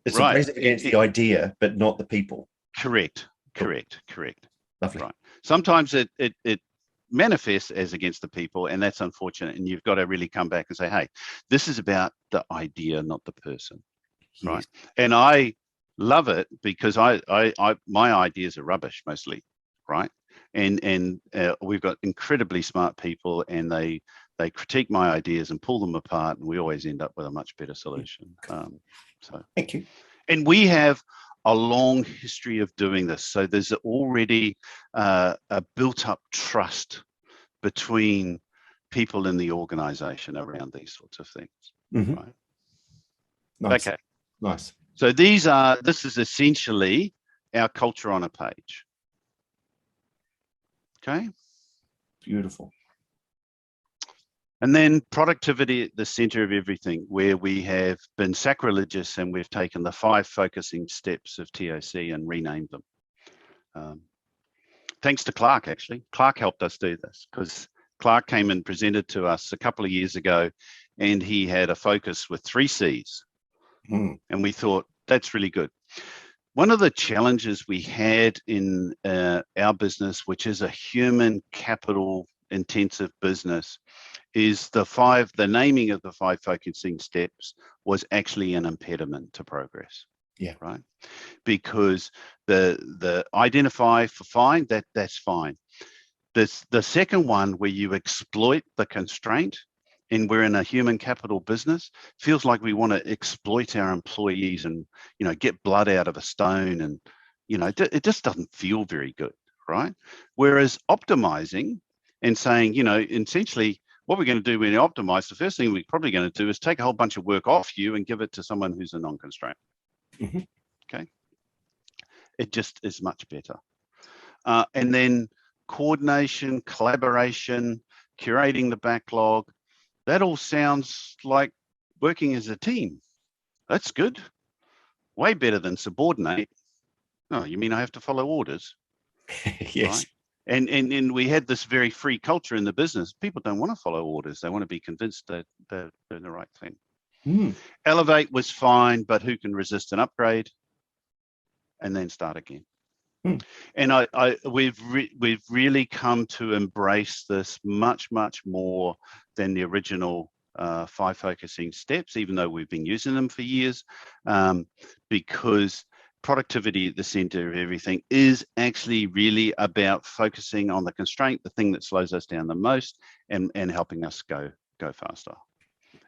abrasive against the idea, but not the people. Correct. Lovely. Right. Sometimes it manifests as against the people, and that's unfortunate. And you've got to really come back and say, hey, this is about the idea, not the person. Yes. Right. And I love it because my ideas are rubbish mostly, right? And we've got incredibly smart people, and they critique my ideas and pull them apart, and we always end up with a much better solution. So thank you. And we have a long history of doing this, so there's already a built-up trust between people in the organization around these sorts of things. Mm-hmm. Right? Nice. Okay. Nice. So this is essentially our culture on a page. Okay. Beautiful. And then productivity at the center of everything, where we have been sacrilegious and we've taken the 5 focusing steps of ToC and renamed them. Thanks to Clark, actually. Clark helped us do this, because Clark came and presented to us a couple of years ago, and he had a focus with 3 C's. And we thought, that's really good. One of the challenges we had in our business, which is a human capital intensive business, is the naming of the 5 focusing steps was actually an impediment to progress. Yeah. Right. Because the identify for fine, that's fine. The second one, where you exploit the constraint, and we're in a human capital business, feels like we want to exploit our employees and, get blood out of a stone, and, it just doesn't feel very good, right? Whereas optimizing and saying, essentially what we're going to do when you optimize, the first thing we're probably going to do is take a whole bunch of work off you and give it to someone who's a non-constraint. Mm-hmm. Okay. It just is much better. And then coordination, collaboration, curating the backlog, that all sounds like working as a team. That's good. Way better than subordinate. Oh, you mean I have to follow orders? Yes. Right? And we had this very free culture in the business. People don't want to follow orders. They want to be convinced that they're doing the right thing. Elevate was fine, but who can resist an upgrade? And then start again. And we've really come to embrace this much more than the original 5 focusing steps, even though we've been using them for years, because productivity at the center of everything is actually really about focusing on the constraint, the thing that slows us down the most, and helping us go faster.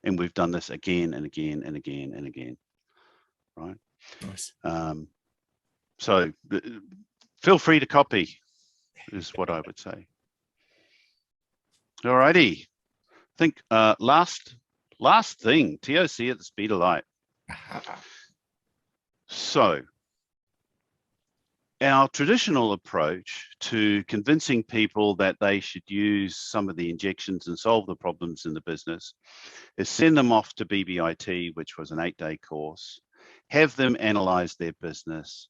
And we've done this again and again and again and again, right? Nice. So feel free to copy, is what I would say. Alrighty. I think last thing, ToC at the speed of light. So our traditional approach to convincing people that they should use some of the injections and solve the problems in the business is send them off to BBIT, which was an 8-day course, have them analyze their business.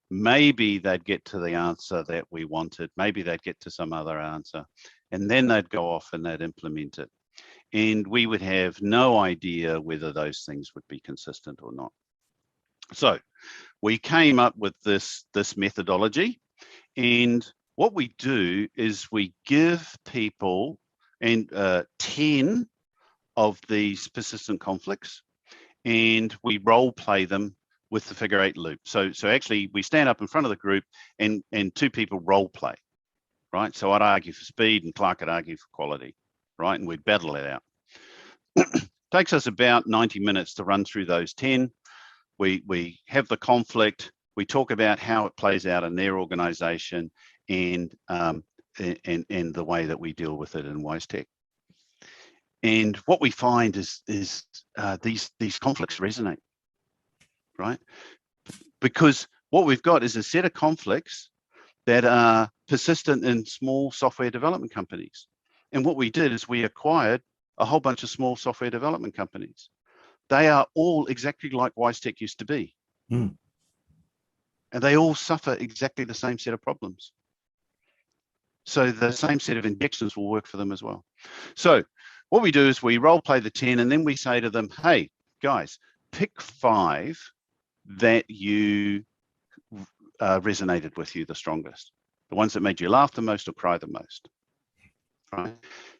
Maybe they'd get to the answer that we wanted. Maybe they'd get to some other answer, and then they'd go off and they'd implement it. And we would have no idea whether those things would be consistent or not. So we came up with this methodology, and what we do is we give people 10 of these persistent conflicts, and we role play them with the figure 8 loop. So actually we stand up in front of the group and 2 people role play, right? So I'd argue for speed and Clark would argue for quality, right? And we'd battle it out. Takes us about 90 minutes to run through those 10. We have the conflict, we talk about how it plays out in their organization and the way that we deal with it in WiseTech. And what we find is these conflicts resonate, right? Because what we've got is a set of conflicts that are persistent in small software development companies. And what we did is we acquired a whole bunch of small software development companies. They are all exactly like WiseTech used to be. And they all suffer exactly the same set of problems. So the same set of injections will work for them as well. So what we do is we role play the 10, and then we say to them, hey, guys, pick 5 that you resonated with you the strongest, the ones that made you laugh the most or cry the most. Right?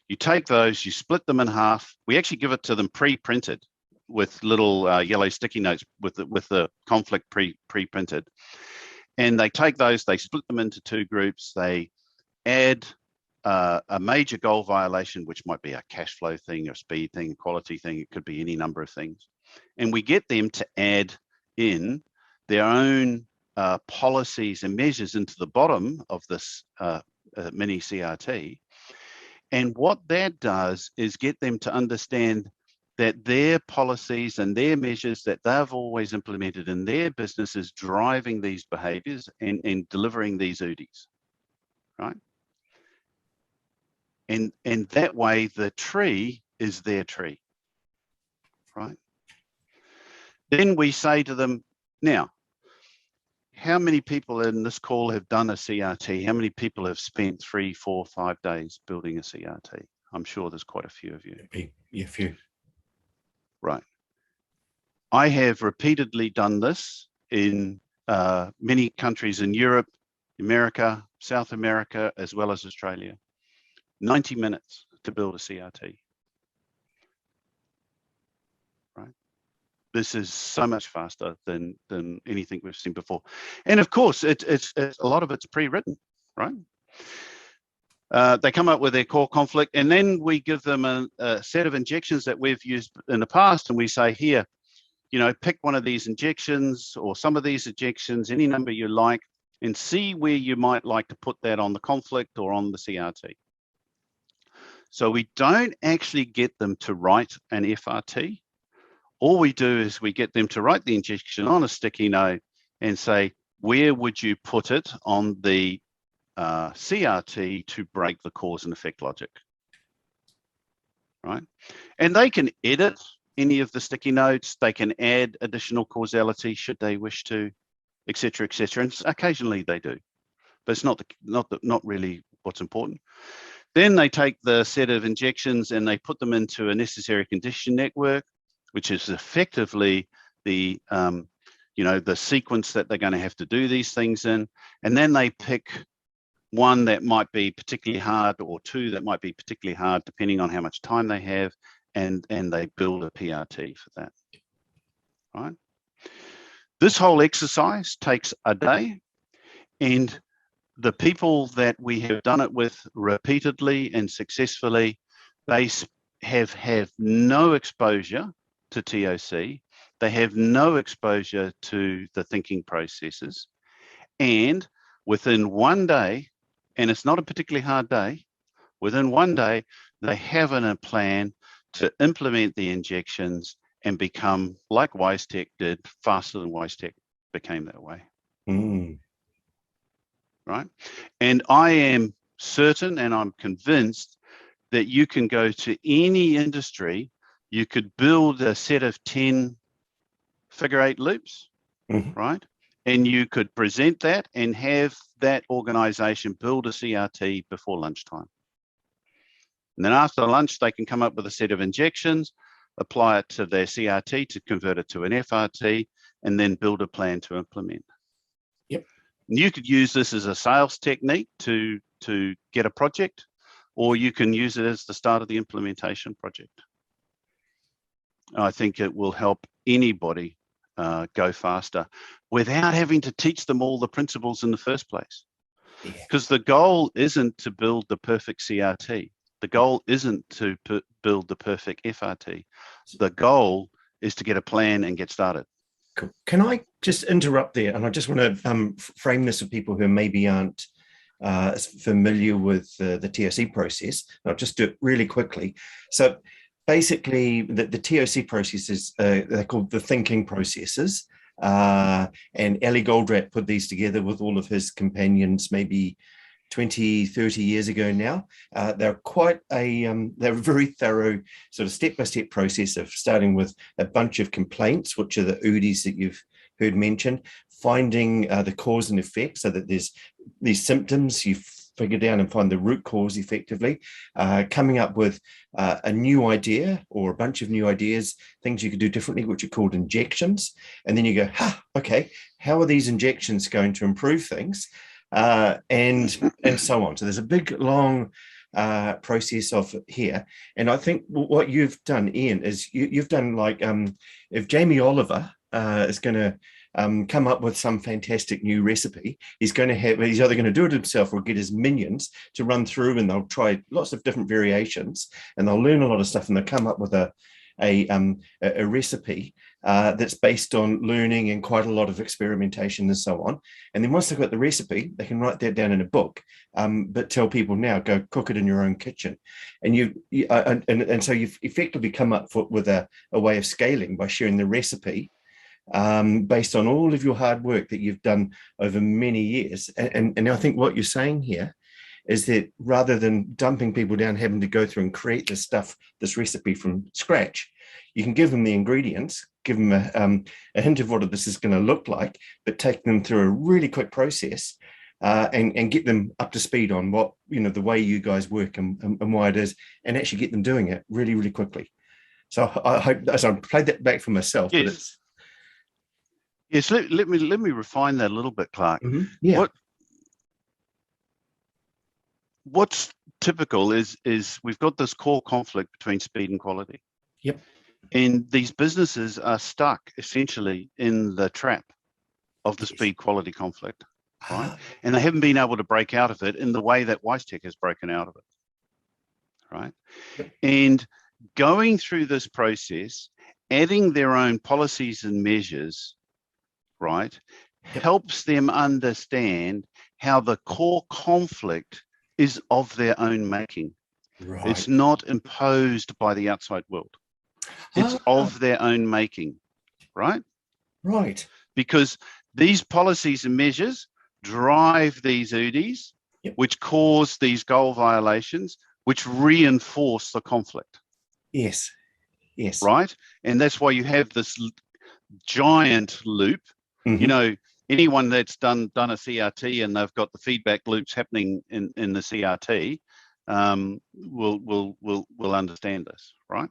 You take those, you split them in half. We actually give it to them pre-printed with little yellow sticky notes with the conflict pre-printed. And they take those, they split them into 2 groups. They add a major goal violation, which might be a cash flow thing, a speed thing, a quality thing. It could be any number of things. And we get them to add in their own policies and measures into the bottom of this mini CRT. And what that does is get them to understand that their policies and their measures that they've always implemented in their business is driving these behaviors and delivering these UDIs, right? And that way the tree is their tree, right? Then we say to them, now, how many people in this call have done a CRT? How many people have spent 3, 4, 5 days building a CRT? I'm sure there's quite a few of you. Yeah, a few. Right. I have repeatedly done this in many countries in Europe, America, South America, as well as Australia. 90 minutes to build a CRT. Right. This is so much faster than anything we've seen before. And of course, it's a lot of it's pre-written, right? They come up with their core conflict, and then we give them a set of injections that we've used in the past, and we say, here, you know, pick one of these injections or some of these injections, any number you like, and see where you might like to put that on the conflict or on the CRT. So we don't actually get them to write an FRT. All we do is we get them to write the injection on a sticky note and say, where would you put it on the CRT to break the cause and effect logic, right? And they can edit any of the sticky notes. They can add additional causality should they wish to, et cetera, and occasionally they do, but it's not really what's important. Then they take the set of injections and they put them into a necessary condition network, which is effectively the the sequence that they're going to have to do these things in, and then they pick one that might be particularly hard or 2 that might be particularly hard depending on how much time they have, and they build a PRT for that, right? This whole exercise takes a day, and the people that we have done it with repeatedly and successfully, they have no exposure to ToC. They have no exposure to the thinking processes, and within one day, and it's not a particularly hard day, within one day, they have a plan to implement the injections and become like WiseTech did, faster than WiseTech became that way. Right? And I am certain and I'm convinced that you can go to any industry, you could build a set of 10 figure-8 loops, right? And you could present that and have that organization build a CRT before lunchtime. And then after lunch, they can come up with a set of injections, apply it to their CRT to convert it to an FRT, and then build a plan to implement. Yep. And you could use this as a sales technique to get a project, or you can use it as the start of the implementation project. I think it will help anybody go faster without having to teach them all the principles in the first place. Because the goal isn't to build the perfect CRT. The goal isn't to build the perfect FRT. The goal is to get a plan and get started. Cool. Can I just interrupt there? And I just want to frame this for people who maybe aren't familiar with the ToC process. I'll just do it really quickly. So basically, the ToC processes, they're called the thinking processes. And Ellie Goldratt put these together with all of his companions maybe 20, 30 years ago now. They're quite they're a very thorough sort of step-by-step process of starting with a bunch of complaints, which are the UDIs that you've heard mentioned, finding the cause and effect so that there's these symptoms, you figure down and find the root cause effectively, coming up with a new idea or a bunch of new ideas, things you could do differently, which are called injections. And then you go, okay, how are these injections going to improve things? And so on. So there's a big, long process of here. And I think what you've done, Ian, is you've done like, if Jamie Oliver is going to come up with some fantastic new recipe, he's either going to do it himself or get his minions to run through, and they'll try lots of different variations, and they'll learn a lot of stuff, and they'll come up with a recipe that's based on learning and quite a lot of experimentation and so on. And then once they've got the recipe, they can write that down in a book, but tell people now, go cook it in your own kitchen. And so you've effectively come up with a way of scaling by sharing the recipe based on all of your hard work that you've done over many years. And I think what you're saying here is that rather than dumping people down, having to go through and create this recipe from scratch, you can give them the ingredients, give them a hint of what this is going to look like, but take them through a really quick process and get them up to speed on what, the way you guys work and why it is, and actually get them doing it really, really quickly. So I hope, so I played that back for myself, yes. But it's... Yes, let me refine that a little bit, Clark. Yeah. What's typical is we've got this core conflict between speed and quality. Yep. And these businesses are stuck essentially in the trap of the speed quality conflict, right? And they haven't been able to break out of it in the way that WiseTech has broken out of it, right? Yep. And going through this process, adding their own policies and measures, right, helps them understand how the core conflict is of their own making. Right. It's not imposed by the outside world. It's of their own making, right? Right. Because these policies and measures drive these UDIs, which cause these goal violations, which reinforce the conflict. Yes. Yes. Right? And that's why you have this giant loop. Anyone that's done a CRT and they've got the feedback loops happening in the CRT will understand this, right?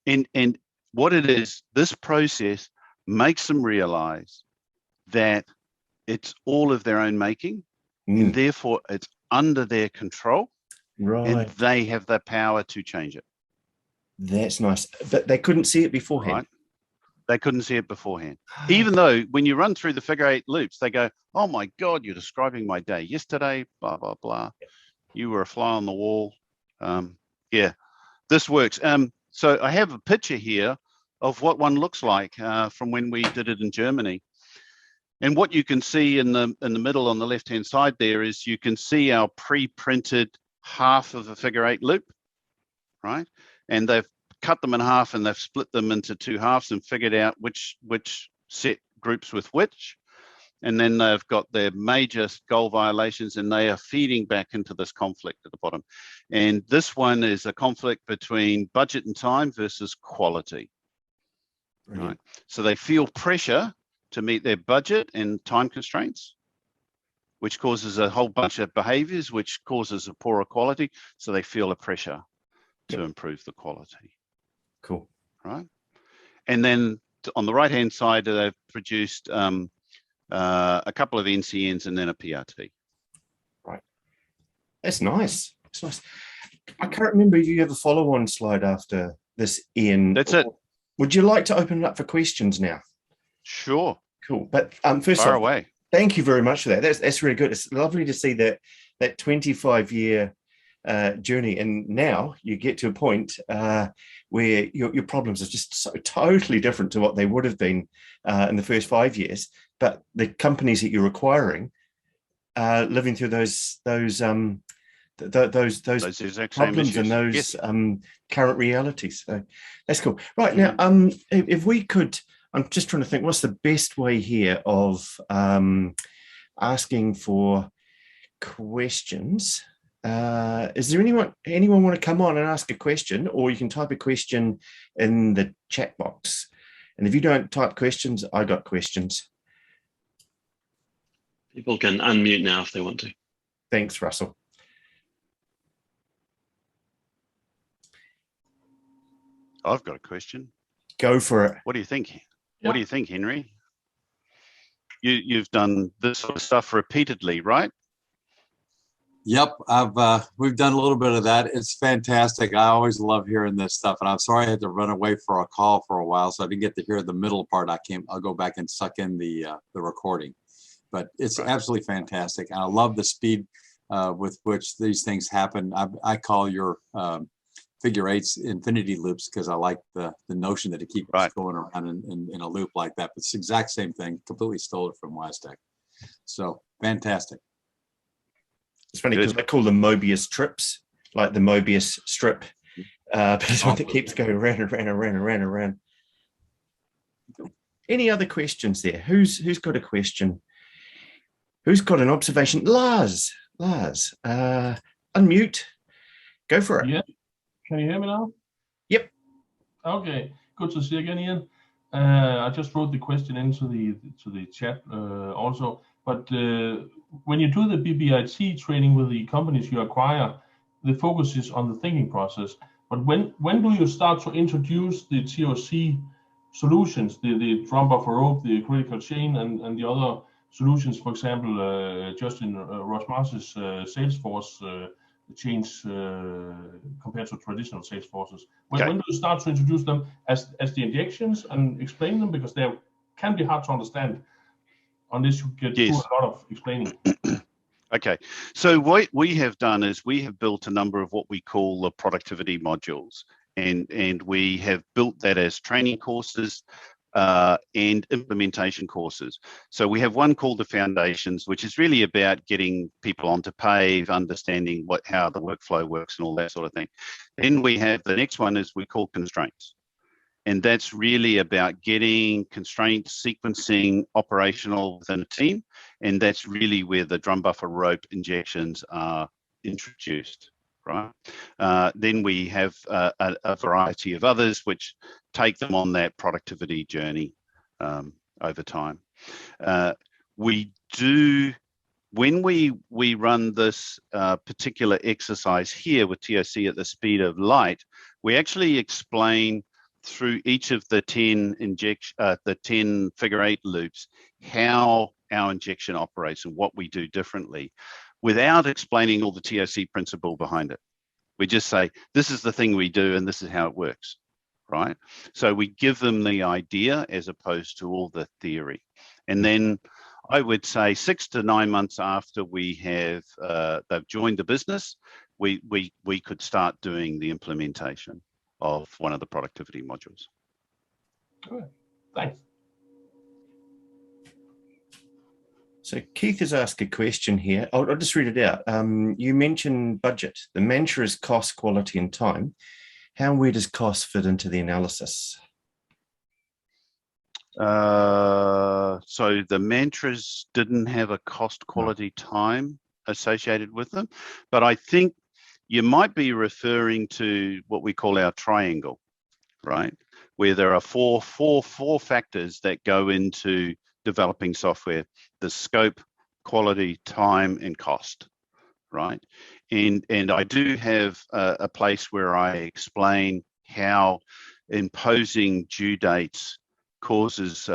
And what it is, this process makes them realize that it's all of their own making, and therefore it's under their control, and they have the power to change it. That's nice, but they couldn't see it beforehand. Right? They couldn't see it beforehand. Even though when you run through the figure-8 loops, they go, oh my God, you're describing my day yesterday, blah, blah, blah. You were a fly on the wall. Yeah, this works. So I have a picture here of what one looks like from when we did it in Germany. And what you can see in the middle on the left-hand side there is you can see our pre-printed half of a figure-8 loop. right? And they've cut them in half and they've split them into two halves and figured out which set groups with which. And then they've got their major goal violations and they are feeding back into this conflict at the bottom. And this one is a conflict between budget and time versus quality, right? So they feel pressure to meet their budget and time constraints, which causes a whole bunch of behaviors, which causes a poorer quality. So they feel a pressure to improve the quality. Cool. Right. And then on the right-hand side, they've produced a couple of NCNs and then a PRT. Right. That's nice. That's nice. I can't remember if you have a follow-on slide after this, Ian. That's it. Would you like to open it up for questions now? Sure. Cool. But first Far off, away. Thank you very much for that. That's really good. It's lovely to see that 25-year journey, and now you get to a point where your problems are just so totally different to what they would have been in the first 5 years. But the companies that you're acquiring living through those exact problems and those current realities. So that's cool. Right now, if we could. I'm just trying to think, what's the best way here of asking for questions? Is there anyone want to come on and ask a question, or you can type a question in the chat box. And if you don't type questions, I got questions. People can unmute now if they want to. Thanks, Russell. I've got a question. Go for it. What do you think? What do you think, Henry? You've done this sort of stuff repeatedly, right? Yep, we've done a little bit of that. It's fantastic. I always love hearing this stuff, and I'm sorry I had to run away for a call for a while, so I didn't get to hear the middle part. I'll go back and suck in the recording, but it's absolutely fantastic, and I love the speed with which these things happen. I call your figure eights infinity loops because I like the notion that it keeps going around in a loop like that. But it's the exact same thing. Completely stole it from WiseTech. So fantastic. It's funny because I call them Mobius trips, like the Mobius strip. But it's one that keeps going around and around and around and around and around. Any other questions there? Who's got a question? Who's got an observation? Lars, unmute. Go for it. Yeah. Can you hear me now? Yep. Okay. Good to see you again, Ian. I just wrote the question into the chat also. But when you do the BBIT training with the companies you acquire, the focus is on the thinking process. But when do you start to introduce the ToC solutions, the drum buffer rope, the critical chain, and the other solutions? For example, Justin Rosmars's Salesforce change compared to traditional sales forces. When do you start to introduce them as the injections and explain them? Because they can be hard to understand unless you get through a lot of explaining. Okay, so what we have done is we have built a number of what we call the productivity modules, and we have built that as training courses and implementation courses. So we have one called the Foundations, which is really about getting people onto PAVE, understanding how the workflow works and all that sort of thing. Then we have the next one is we call Constraints. And that's really about getting constraints, sequencing operational within a team. And that's really where the drum buffer rope injections are introduced, right? Then we have a variety of others which take them on that productivity journey over time. When we run this particular exercise here with ToC at the speed of light, we actually explain through each of the 10 figure eight loops how our injection operates and what we do differently, without explaining all the ToC principle behind it. We just say, this is the thing we do and this is how it works, right? So we give them the idea as opposed to all the theory. And then I would say 6 to 9 months after we have they've joined the business, we could start doing the implementation of one of the productivity modules. Good. Thanks. So Keith has asked a question here. I'll just read it out. You mentioned budget. The mantra is cost, quality, and time. how and where does cost fit into the analysis? So the mantras didn't have a cost, quality, time associated with them, but I think you might be referring to what we call our triangle, right? Where there are four factors that go into developing software: the scope, quality, time, and cost, right? And I do have a place where I explain how imposing due dates causes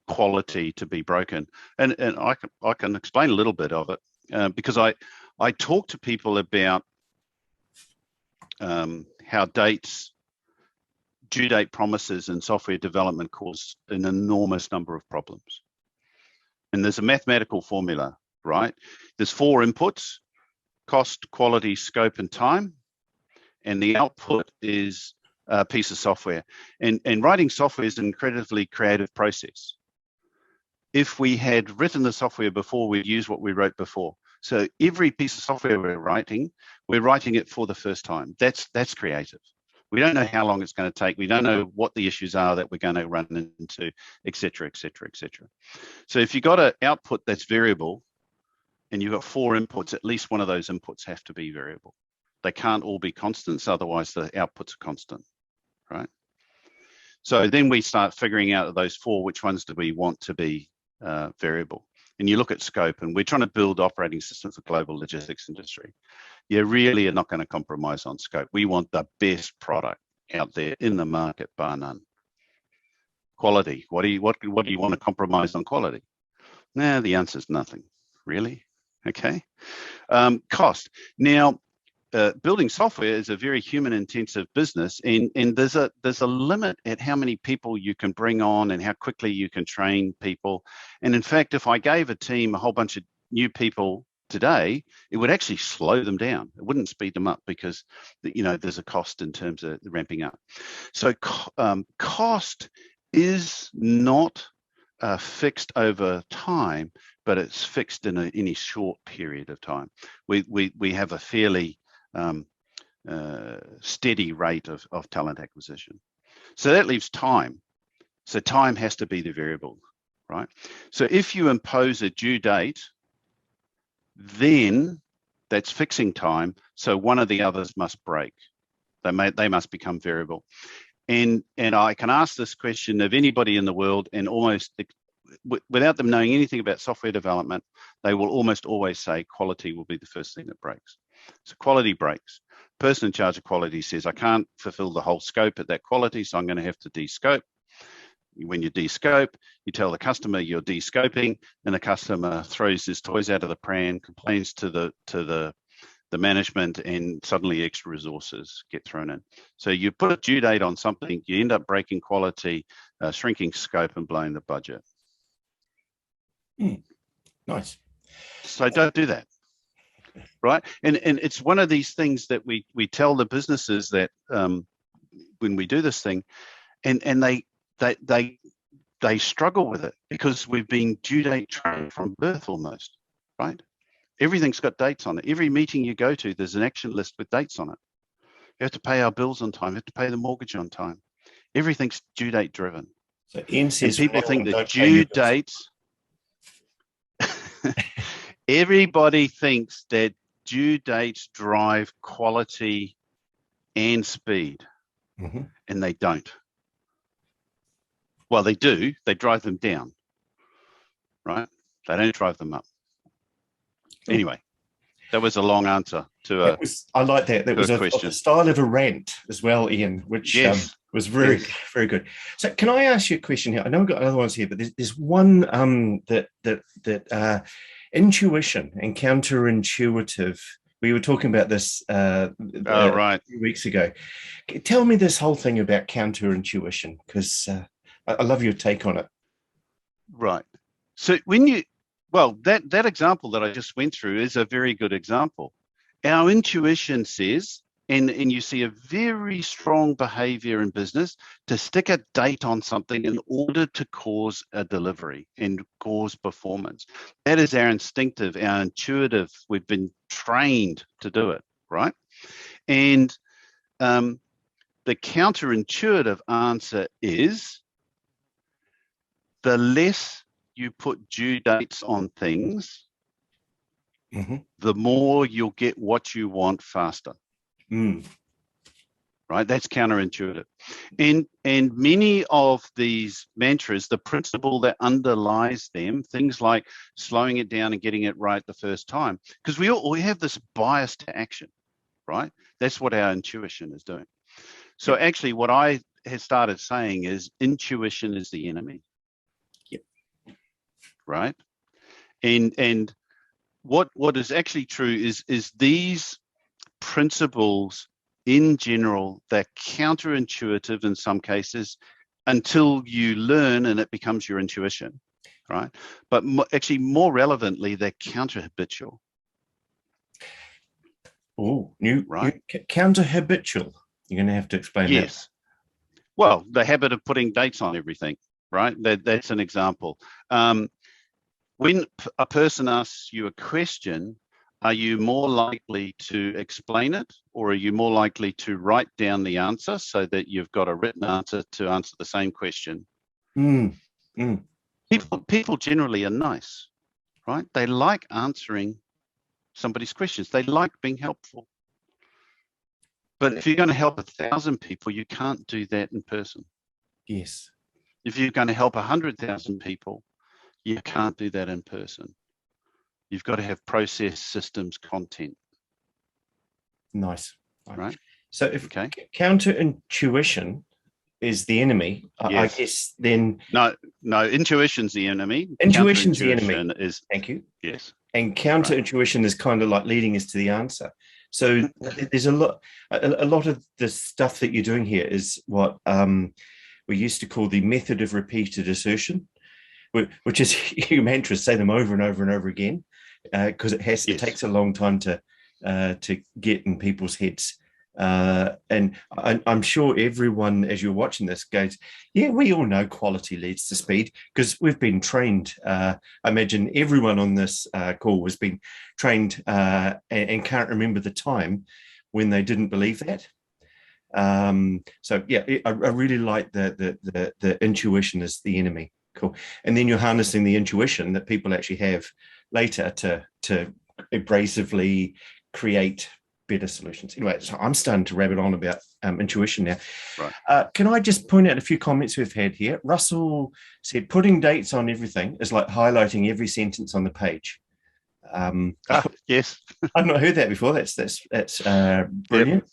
quality to be broken, and I can explain a little bit of it because I talk to people about how due date promises in software development cause an enormous number of problems. And there's a mathematical formula, right? There's 4 inputs: cost, quality, scope, and time. And the output is a piece of software. And writing software is an incredibly creative process. If we had written the software before, we'd use what we wrote before. So every piece of software we're writing it for the first time. That's creative. We don't know how long it's going to take. We don't know what the issues are that we're going to run into, et cetera, et cetera, et cetera. So if you've got an output that's variable and you've got 4 inputs, at least one of those inputs have to be variable. They can't all be constants, otherwise the outputs are constant, right? So then we start figuring out of those 4, which ones do we want to be variable? And you look at scope, and we're trying to build operating systems for global logistics industry. You really are not going to compromise on scope. We want the best product out there in the market, bar none. Quality, what do you want to compromise on quality? Nah, the answer is nothing, really. Okay. Cost. Now, building software is a very human-intensive business, and there's a limit at how many people you can bring on and how quickly you can train people. And in fact, if I gave a team a whole bunch of new people today, it would actually slow them down. It wouldn't speed them up because, you know, there's a cost in terms of ramping up. So cost is not fixed over time, but it's fixed in any short period of time. We have a fairly steady rate of talent acquisition. So that leaves time. So time has to be the variable, right? So if you impose a due date, then that's fixing time. So one of the others must break. They must become variable. And I can ask this question of anybody in the world, and almost without them knowing anything about software development, they will almost always say quality will be the first thing that breaks. So quality breaks. Person in charge of quality says, I can't fulfill the whole scope at that quality, so I'm going to have to de-scope. When you de-scope, you tell the customer you're de-scoping, and the customer throws his toys out of the pram, complains to the management, and suddenly extra resources get thrown in. So you put a due date on something, you end up breaking quality, shrinking scope, and blowing the budget. Nice. So don't do that, right? And it's one of these things that we tell the businesses that when we do this thing, and they struggle with it because we've been due date trained from birth almost, right? Everything's got dates on it. Every meeting you go to, there's an action list with dates on it. You have to pay our bills on time. You have to pay the mortgage on time. Everything's due date driven. So Ian says, and people think that due dates, everybody thinks that due dates drive quality and speed, and they don't. Well, they do. They drive them down, right? They don't drive them up. Anyway, that was a long answer to a I like that. That was a style of a rant as well, Ian, which was very good. So can I ask you a question here? I know we've got other ones here, but there's one that intuition and counterintuitive. We were talking about this a few weeks ago. Tell me this whole thing about counterintuition, because I love your take on it. Right. So that example that I just went through is a very good example. Our intuition says, and you see a very strong behavior in business to stick a date on something in order to cause a delivery and cause performance. That is our instinctive, our intuitive. We've been trained to do it, right? And the counterintuitive answer is the less you put due dates on things, the more you'll get what you want faster. Right? That's counterintuitive. And many of these mantras, the principle that underlies them, things like slowing it down and getting it right the first time, because we have this bias to action, right? That's what our intuition is doing. So actually what I have started saying is intuition is the enemy. Yep. Right? And what is actually true is these principles in general, they're counterintuitive in some cases until you learn and it becomes your intuition, right? But actually more relevantly, they're counter-habitual. Oh, new right? Counter-habitual. You're going to have to explain that. Yes. Well, the habit of putting dates on everything, right? That's an example. When a person asks you a question, are you more likely to explain it, or are you more likely to write down the answer so that you've got a written answer to answer the same question? People generally are nice, right? They like answering somebody's questions. They like being helpful. But if you're going to help 1,000 people, you can't do that in person. Yes. If you're going to help 100,000 people, you can't do that in person. You've got to have process, systems, content. Nice. Right. So if counterintuition is the enemy, I guess then... No, intuition's the enemy. Intuition's the enemy. Is, thank you. Yes. And counterintuition is kind of like leading us to the answer. So there's a lot of the stuff that you're doing here is what we used to call the method of repeated assertion, which is your mantras, say them over and over and over again, because it takes a long time to get in people's heads. And I'm sure everyone, as you're watching this, goes, yeah, we all know quality leads to speed because we've been trained. I imagine everyone on this call has been trained and can't remember the time when they didn't believe that. So yeah, I really like the intuition is the enemy. Cool. And then you're harnessing the intuition that people actually have later to abrasively create better solutions. Anyway, so I'm starting to rabbit on about intuition now. Right. Can I just point out a few comments we've had here? Russell said, putting dates on everything is like highlighting every sentence on the page. Yes. I've not heard that before. That's brilliant. Yep.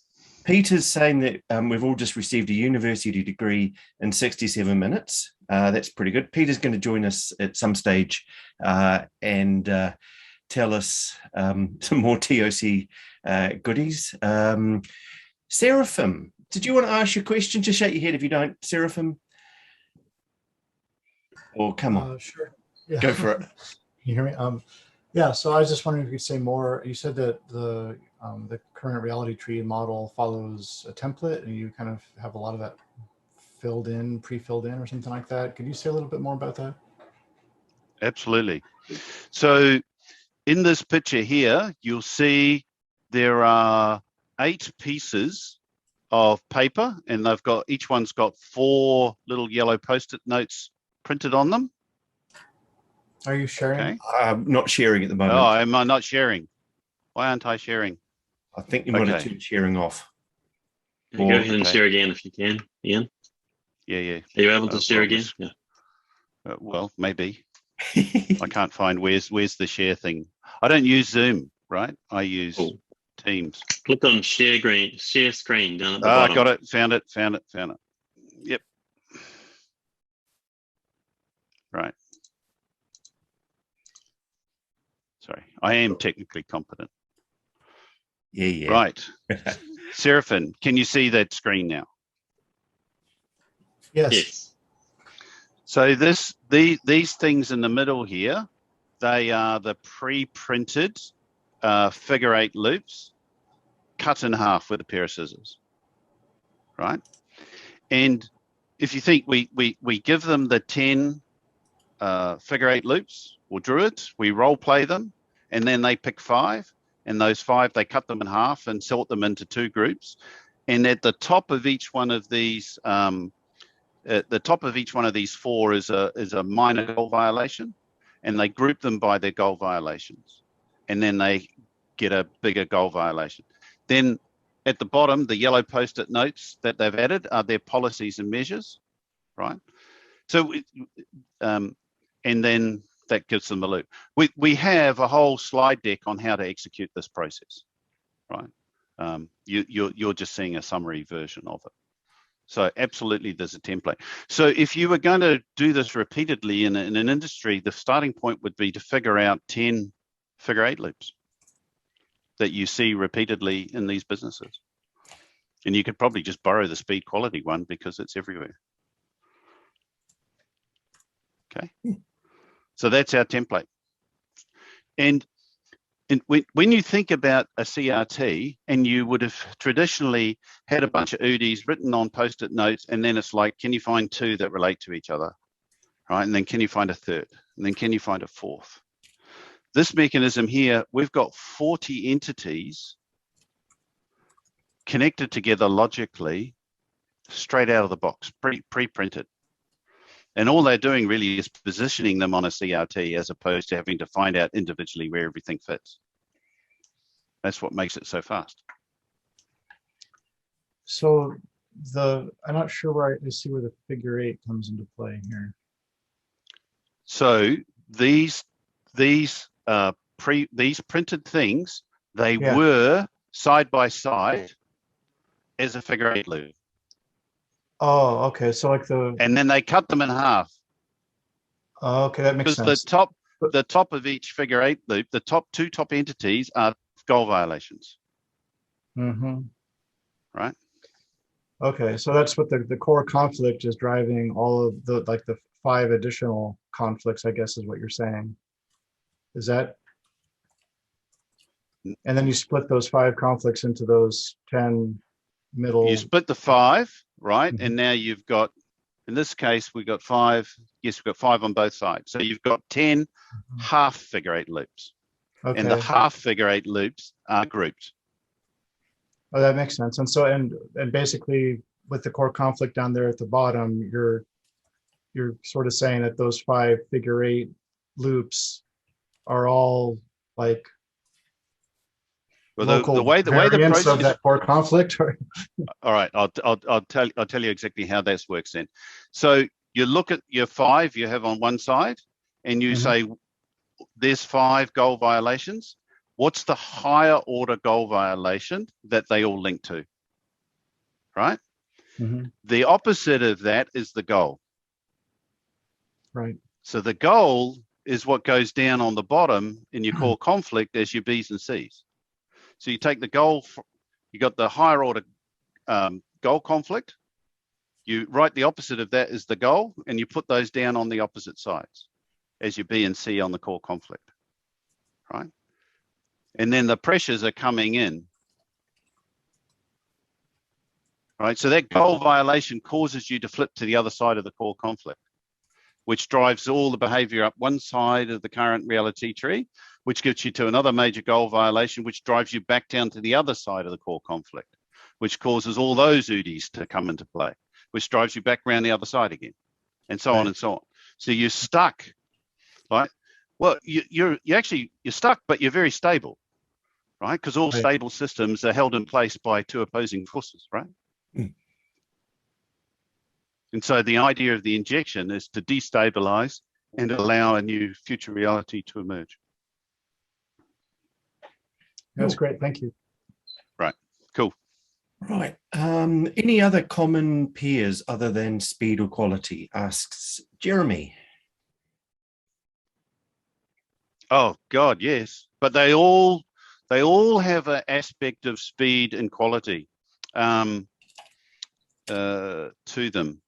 Peter's saying that we've all just received a university degree in 67 minutes. That's pretty good. Peter's going to join us at some stage and tell us some more ToC goodies. Seraphim, did you want to ask your question? Just shake your head if you don't, Seraphim. Or come on. Sure. Yeah. Go for it. You hear me? Yeah, so I was just wondering if you could say more. You said that the current reality tree model follows a template and you kind of have a lot of that pre-filled in or something like that. Could you say a little bit more about that? Absolutely. So in this picture here, you'll see there are 8 pieces of paper and each one's got 4 little yellow Post-it notes printed on them. Are you sharing? Okay. I'm not sharing at the moment. Oh, am I not sharing? Why aren't I sharing? I think you might have turned sharing off. Go ahead and share again if you can, Ian. Yeah. Are you able to share again? Yeah. Well, maybe. I can't find where's the share thing. I don't use Zoom, right? I use Teams. Click on share screen down at the bottom. Got it. Found it. Yep. Right. Sorry, I am technically competent. Yeah. Right. Seraphim, can you see that screen now? Yes. So these things in the middle here, they are the pre-printed figure 8 loops cut in half with a pair of scissors, right? And if you think we give them the 10 figure 8 loops or Druids, we role play them, and then they pick 5, and those 5 they cut them in half and sort them into 2 groups. And at the top of each one of these, at the top of each one of these four is a minor goal violation, and they group them by their goal violations, and then they get a bigger goal violation. Then at the bottom, the yellow post-it notes that they've added are their policies and measures, right? So, and then that gives them a loop. We have a whole slide deck on how to execute this process, right? You're just seeing a summary version of it. So absolutely, there's a template. So if you were going to do this repeatedly in an industry, the starting point would be to figure out 10 figure 8 loops that you see repeatedly in these businesses. And you could probably just borrow the speed quality one because it's everywhere. Okay. So that's our template. And when you think about a CRT, and you would have traditionally had a bunch of UDIs written on post-it notes, and then it's like, can you find 2 that relate to each other, right? And then can you find a 3rd? And then can you find a 4th? This mechanism here, we've got 40 entities connected together logically, straight out of the box, pre-printed. And all they're doing really is positioning them on a CRT as opposed to having to find out individually where everything fits. That's what makes it so fast. So I'm not sure where I see where the figure 8 comes into play here. So these printed things, they were side by side as a figure 8 loop. Oh, okay. So like and then they cut them in half. Oh, okay, that makes sense. Because the top of each figure 8 loop, the two top entities are goal violations. Mm-hmm. Right. Okay, so that's what the core conflict is driving all of the 5 additional conflicts, I guess, is what you're saying. Is that? And then you split those 5 conflicts into those 10 middle. You split the 5, right? Mm-hmm. And now you've got, in this case, we've got 5. Yes, we've got 5 on both sides. So you've got 10 half figure 8 loops. Okay. And the half figure 8 loops are grouped. Oh, that makes sense. And so, and basically with the core conflict down there at the bottom, you're sort of saying that those 5 figure 8 loops are all like, well, the way the process of that core conflict. All right, I'll tell you exactly how this works then. So you look at your 5 you have on one side, and you say there's 5 goal violations. What's the higher order goal violation that they all link to? Right. The opposite of that is the goal. Right. So the goal is what goes down on the bottom in your core conflict as your B's and C's. So you take the goal, you got the higher order goal conflict, you write the opposite of that is the goal, and you put those down on the opposite sides as your B and C on the core conflict, right? And then the pressures are coming in, right? So that goal violation causes you to flip to the other side of the core conflict, which drives all the behavior up one side of the current reality tree, which gets you to another major goal violation, which drives you back down to the other side of the core conflict, which causes all those UDIs to come into play, which drives you back around the other side again, and so on and so on. So you're stuck, right? Well, you're stuck, but you're very stable, right? Because all stable systems are held in place by 2 opposing forces, right? And so the idea of the injection is to destabilize and allow a new future reality to emerge. That's great. Thank you. Right. Cool. Right. Any other common peers other than speed or quality? Asks Jeremy. Oh God, yes. But they all have an aspect of speed and quality to them.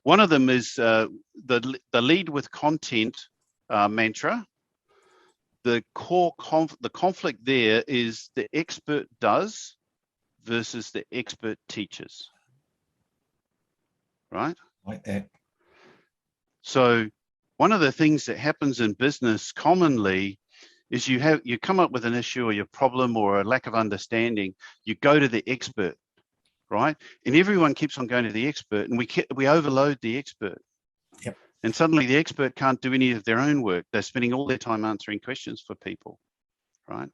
One of them is the lead with content mantra. The conflict there is the expert does versus the expert teaches, right? Like that. So one of the things that happens in business commonly is you come up with an issue or your problem or a lack of understanding, you go to the expert, right? And everyone keeps on going to the expert, and we overload the expert. Yep. And suddenly the expert can't do any of their own work. They're spending all their time answering questions for people, right?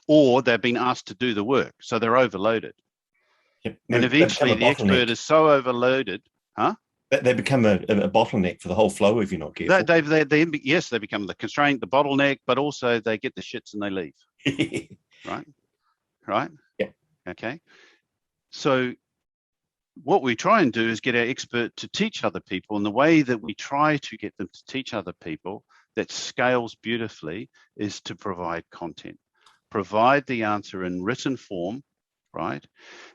Or they've been asked to do the work, so they're overloaded. Yep. And eventually the expert is so overloaded, huh? They become a bottleneck for the whole flow if you're not careful. Yes, they become the constraint, the bottleneck, but also they get the shits and they leave. Right? Yeah. Okay. So what we try and do is get our expert to teach other people, and the way that we try to get them to teach other people that scales beautifully is to provide content. Provide the answer in written form, right?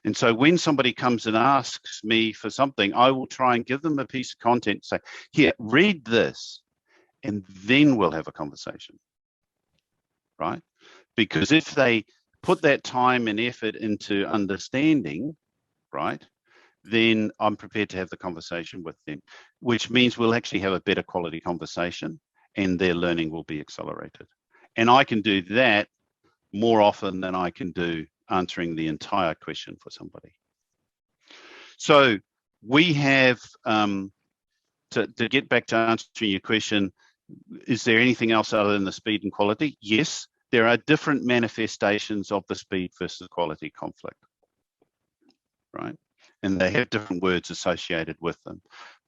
And so when somebody comes and asks me for something, I will try and give them a piece of content, say, here, read this, and then we'll have a conversation, right? Because if they put that time and effort into understanding, right, then I'm prepared to have the conversation with them, which means we'll actually have a better quality conversation and their learning will be accelerated. And I can do that more often than I can do answering the entire question for somebody. So we have, to get back to answering your question, is there anything else other than the speed and quality? Yes, there are different manifestations of the speed versus quality conflict, right? And they have different words associated with them,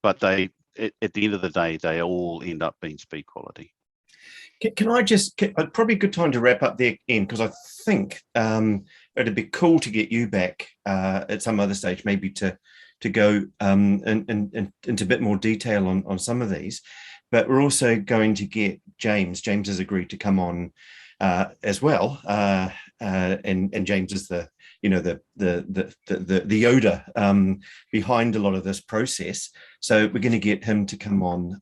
but they, at the end of the day, they all end up being speed quality. Can I just, probably a good time to wrap up there, Ian, because I think it'd be cool to get you back at some other stage, maybe to go into a bit more detail on some of these. But we're also going to get James. James has agreed to come on as well, and James is the Yoda behind a lot of this process. So we're going to get him to come on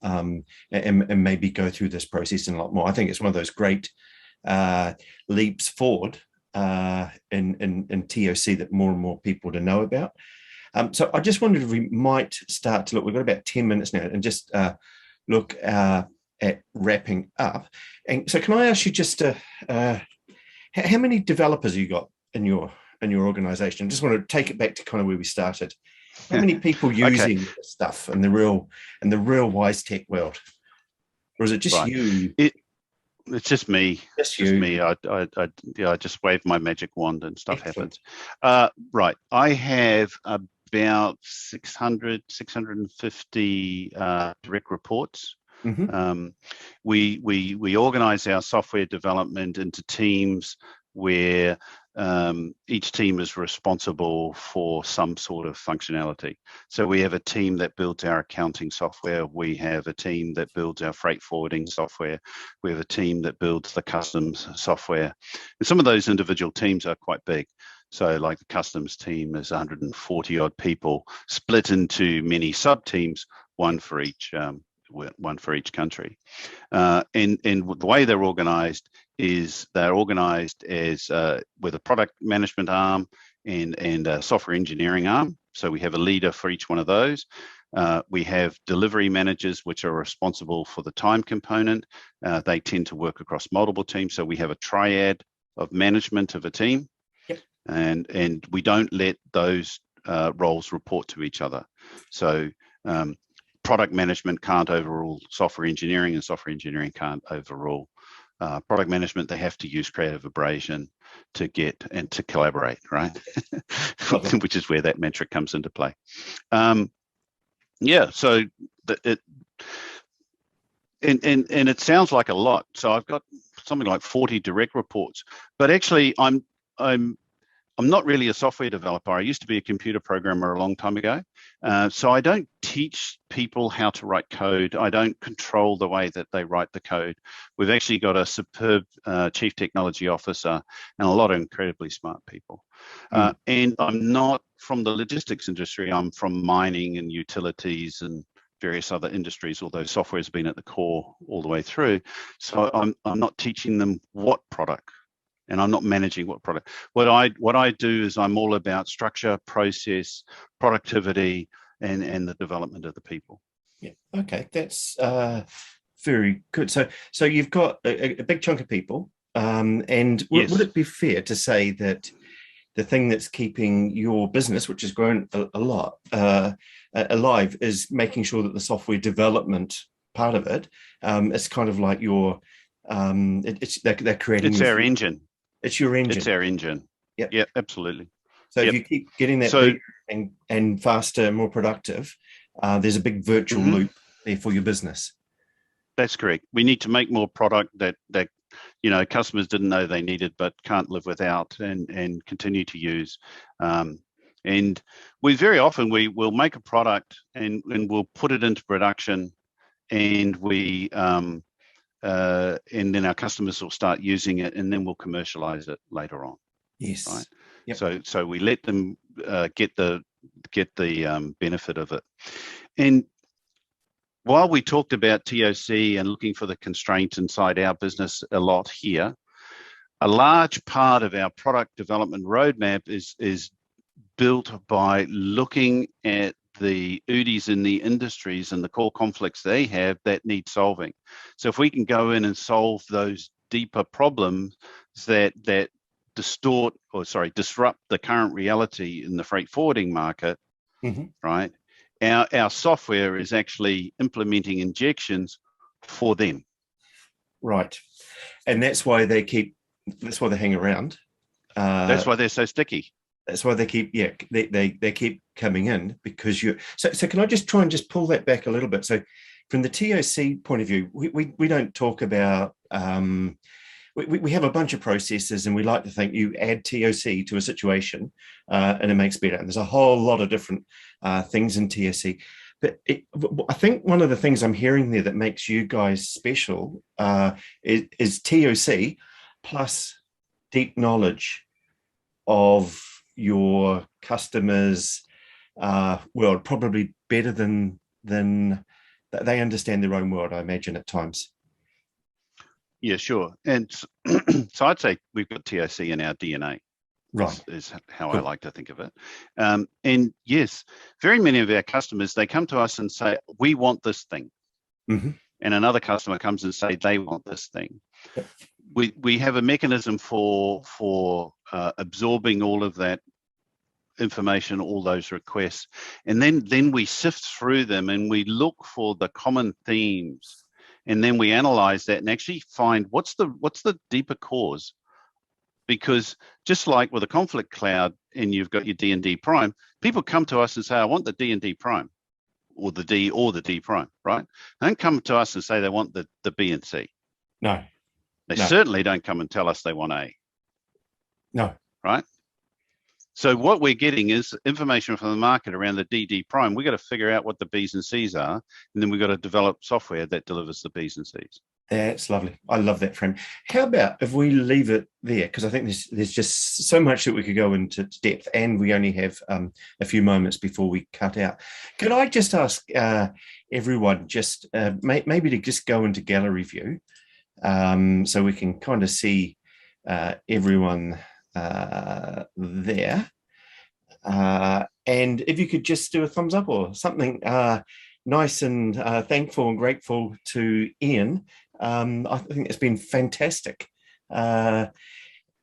and maybe go through this process in a lot more. I think it's one of those great leaps forward in ToC that more and more people to know about. So I just wondered if we might start to look. We've got about 10 minutes now, and just look at wrapping up. And so, can I ask you just how many developers you got in your organization? I just want to take it back to kind of where we started. How many people using this stuff in the real WiseTech world, or is it just you? It's just me. Just me. I just wave my magic wand and stuff happens. Right. I have about 650 direct reports. Mm-hmm. We organize our software development into teams where each team is responsible for some sort of functionality. So we have a team that builds our accounting software. We have a team that builds our freight forwarding software. We have a team that builds the customs software. And some of those individual teams are quite big. So like the customs team is 140 odd people split into many sub teams, one for each country. And the way they're organized is they're organized as with a product management arm and a software engineering arm. So we have a leader for each one of those. We have delivery managers, which are responsible for the time component. They tend to work across multiple teams. So we have a triad of management of a team. Yep. And we don't let those roles report to each other. So product management can't overrule software engineering, and software engineering can't overrule product management. They have to use creative abrasion to get and to collaborate, right? Which is where that metric comes into play. Yeah, so it sounds like a lot. So I've got something like 40 direct reports, but actually I'm not really a software developer. I used to be a computer programmer a long time ago. So I don't teach people how to write code. I don't control the way that they write the code. We've actually got a superb chief technology officer and a lot of incredibly smart people. And I'm not from the logistics industry. I'm from mining and utilities and various other industries, although software has been at the core all the way through. So I'm not teaching them what product. And I'm not managing what product. What I do is I'm all about structure, process, productivity, and the development of the people. Yeah. Okay. That's Very good. So you've got a big chunk of people, and Yes. would it be fair to say that the thing that's keeping your business, which has grown a lot, alive, is making sure that the software development part of it, it's kind of like your, they're creating. It's our engine. It's your engine. It's our engine. Yep. Yeah, absolutely. So Yep. if you keep getting that So- bigger and faster and more productive, there's a big virtual loop there for your business. That's correct. We need to make more product that customers didn't know they needed but can't live without, and continue to use. And we very often will make a product and we'll put it into production, and and then our customers will start using it, and then we'll commercialize it later on. Yes. Right. Yep. So we let them get the benefit of it. And while we talked about ToC and looking for the constraints inside our business a lot here, a large part of our product development roadmap is built by looking at the UDIs in the industries and the core conflicts they have that need solving. So if we can go in and solve those deeper problems that disrupt the current reality in the freight forwarding market, right? Our software is actually implementing injections for them. Right. And that's why they hang around. That's why they're so sticky. That's why they keep, they keep coming in, because so can I just try and just pull that back a little bit? So from the ToC point of view, we don't talk about, we have a bunch of processes, and we like to think you add ToC to a situation and it makes better. And there's a whole lot of different things in ToC. But I think one of the things I'm hearing there that makes you guys special is ToC plus deep knowledge of your customers' world, probably better than they understand their own world, I imagine, at times. Yeah, sure. And so I'd say we've got ToC in our DNA. Right. Is how Cool. I like to think of it. And yes, very many of our customers, they come to us and say, we want this thing. Mm-hmm. And another customer comes and say they want this thing. Yep. We have a mechanism for absorbing all of that information, all those requests, and then we sift through them and we look for the common themes, and then we analyze that and actually find what's the deeper cause. Because just like with a conflict cloud, and you've got your D and D prime, people come to us and say, I want the D and D prime, or the D prime, right? They don't come to us and say they want the B and C. No. They certainly don't come and tell us they want A. No. Right? So what we're getting is information from the market around the DD prime. We've got to figure out what the B's and C's are, and then we've got to develop software that delivers the B's and C's. That's lovely. I love that frame. How about if we leave it there? Because I think there's just so much that we could go into depth, and we only have a few moments before we cut out. Could I just ask everyone just maybe to just go into gallery view so we can kind of see everyone there. And if you could just do a thumbs up or something nice and thankful and grateful to Ian. I think it's been fantastic. Really,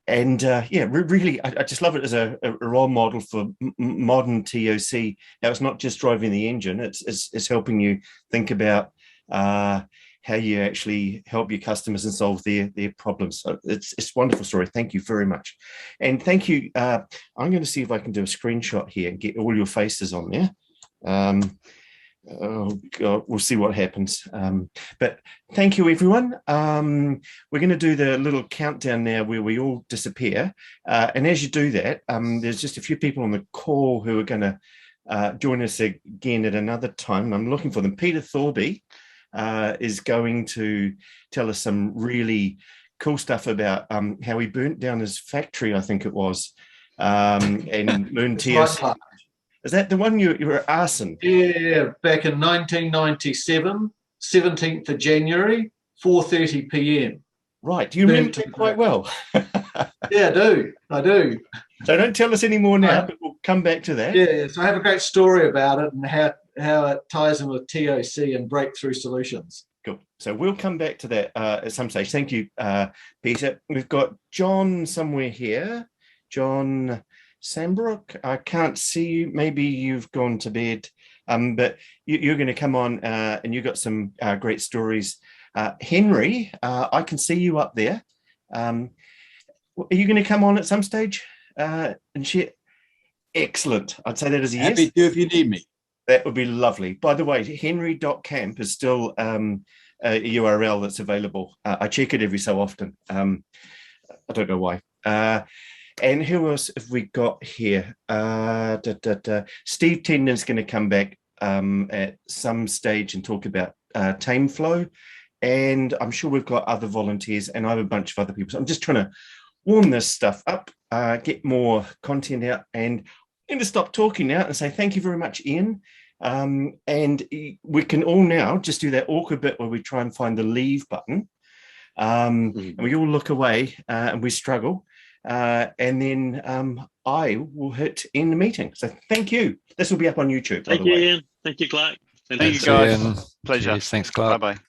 I just love it as a role model for modern ToC. Now, it's not just driving the engine, it's helping you think about how you actually help your customers and solve their problems. So it's a wonderful story. Thank you very much. And thank you. I'm going to see if I can do a screenshot here and get all your faces on there. Oh God, we'll see what happens. But thank you, everyone. We're going to do the little countdown now where we all disappear. And as you do that, there's just a few people on the call who are going to join us again at another time. I'm looking for them. Peter Thorby is going to tell us some really cool stuff about how he burnt down his factory, I think it was, and learned ToC. Is that the one you were arson? Yeah, back in 1997, 17th of January, 4:30 p.m. Right. Do you remember that quite well? Yeah, I do. So don't tell us any more now, but we'll come back to that. Yeah, so I have a great story about it and how it ties in with ToC and breakthrough solutions. Cool. So we'll come back to that at some stage. Thank you, Peter. We've got John somewhere here. John Sambrook. I can't see you. Maybe you've gone to bed, but you're going to come on and you've got some great stories. Henry, I can see you up there. Are you going to come on at some stage and share? Excellent. I'd say that as a yes. Happy to if you need me. That would be lovely. By the way, henry.camp is still a URL that's available. I check it every so often. I don't know why. And who else have we got here? Steve Tendon's going to come back at some stage and talk about TameFlow. And I'm sure we've got other volunteers and I have a bunch of other people. So I'm just trying to warm this stuff up, get more content out, and I'm going to stop talking now and say thank you very much, Ian. And we can all now just do that awkward bit where we try and find the leave button. And we all look away and we struggle. And then I will hit end the meeting. So thank you. This will be up on YouTube. Thank you, Ian. Thank you, Clark. Thank you, guys. Pleasure. Cheers. Thanks, Clark. Bye-bye.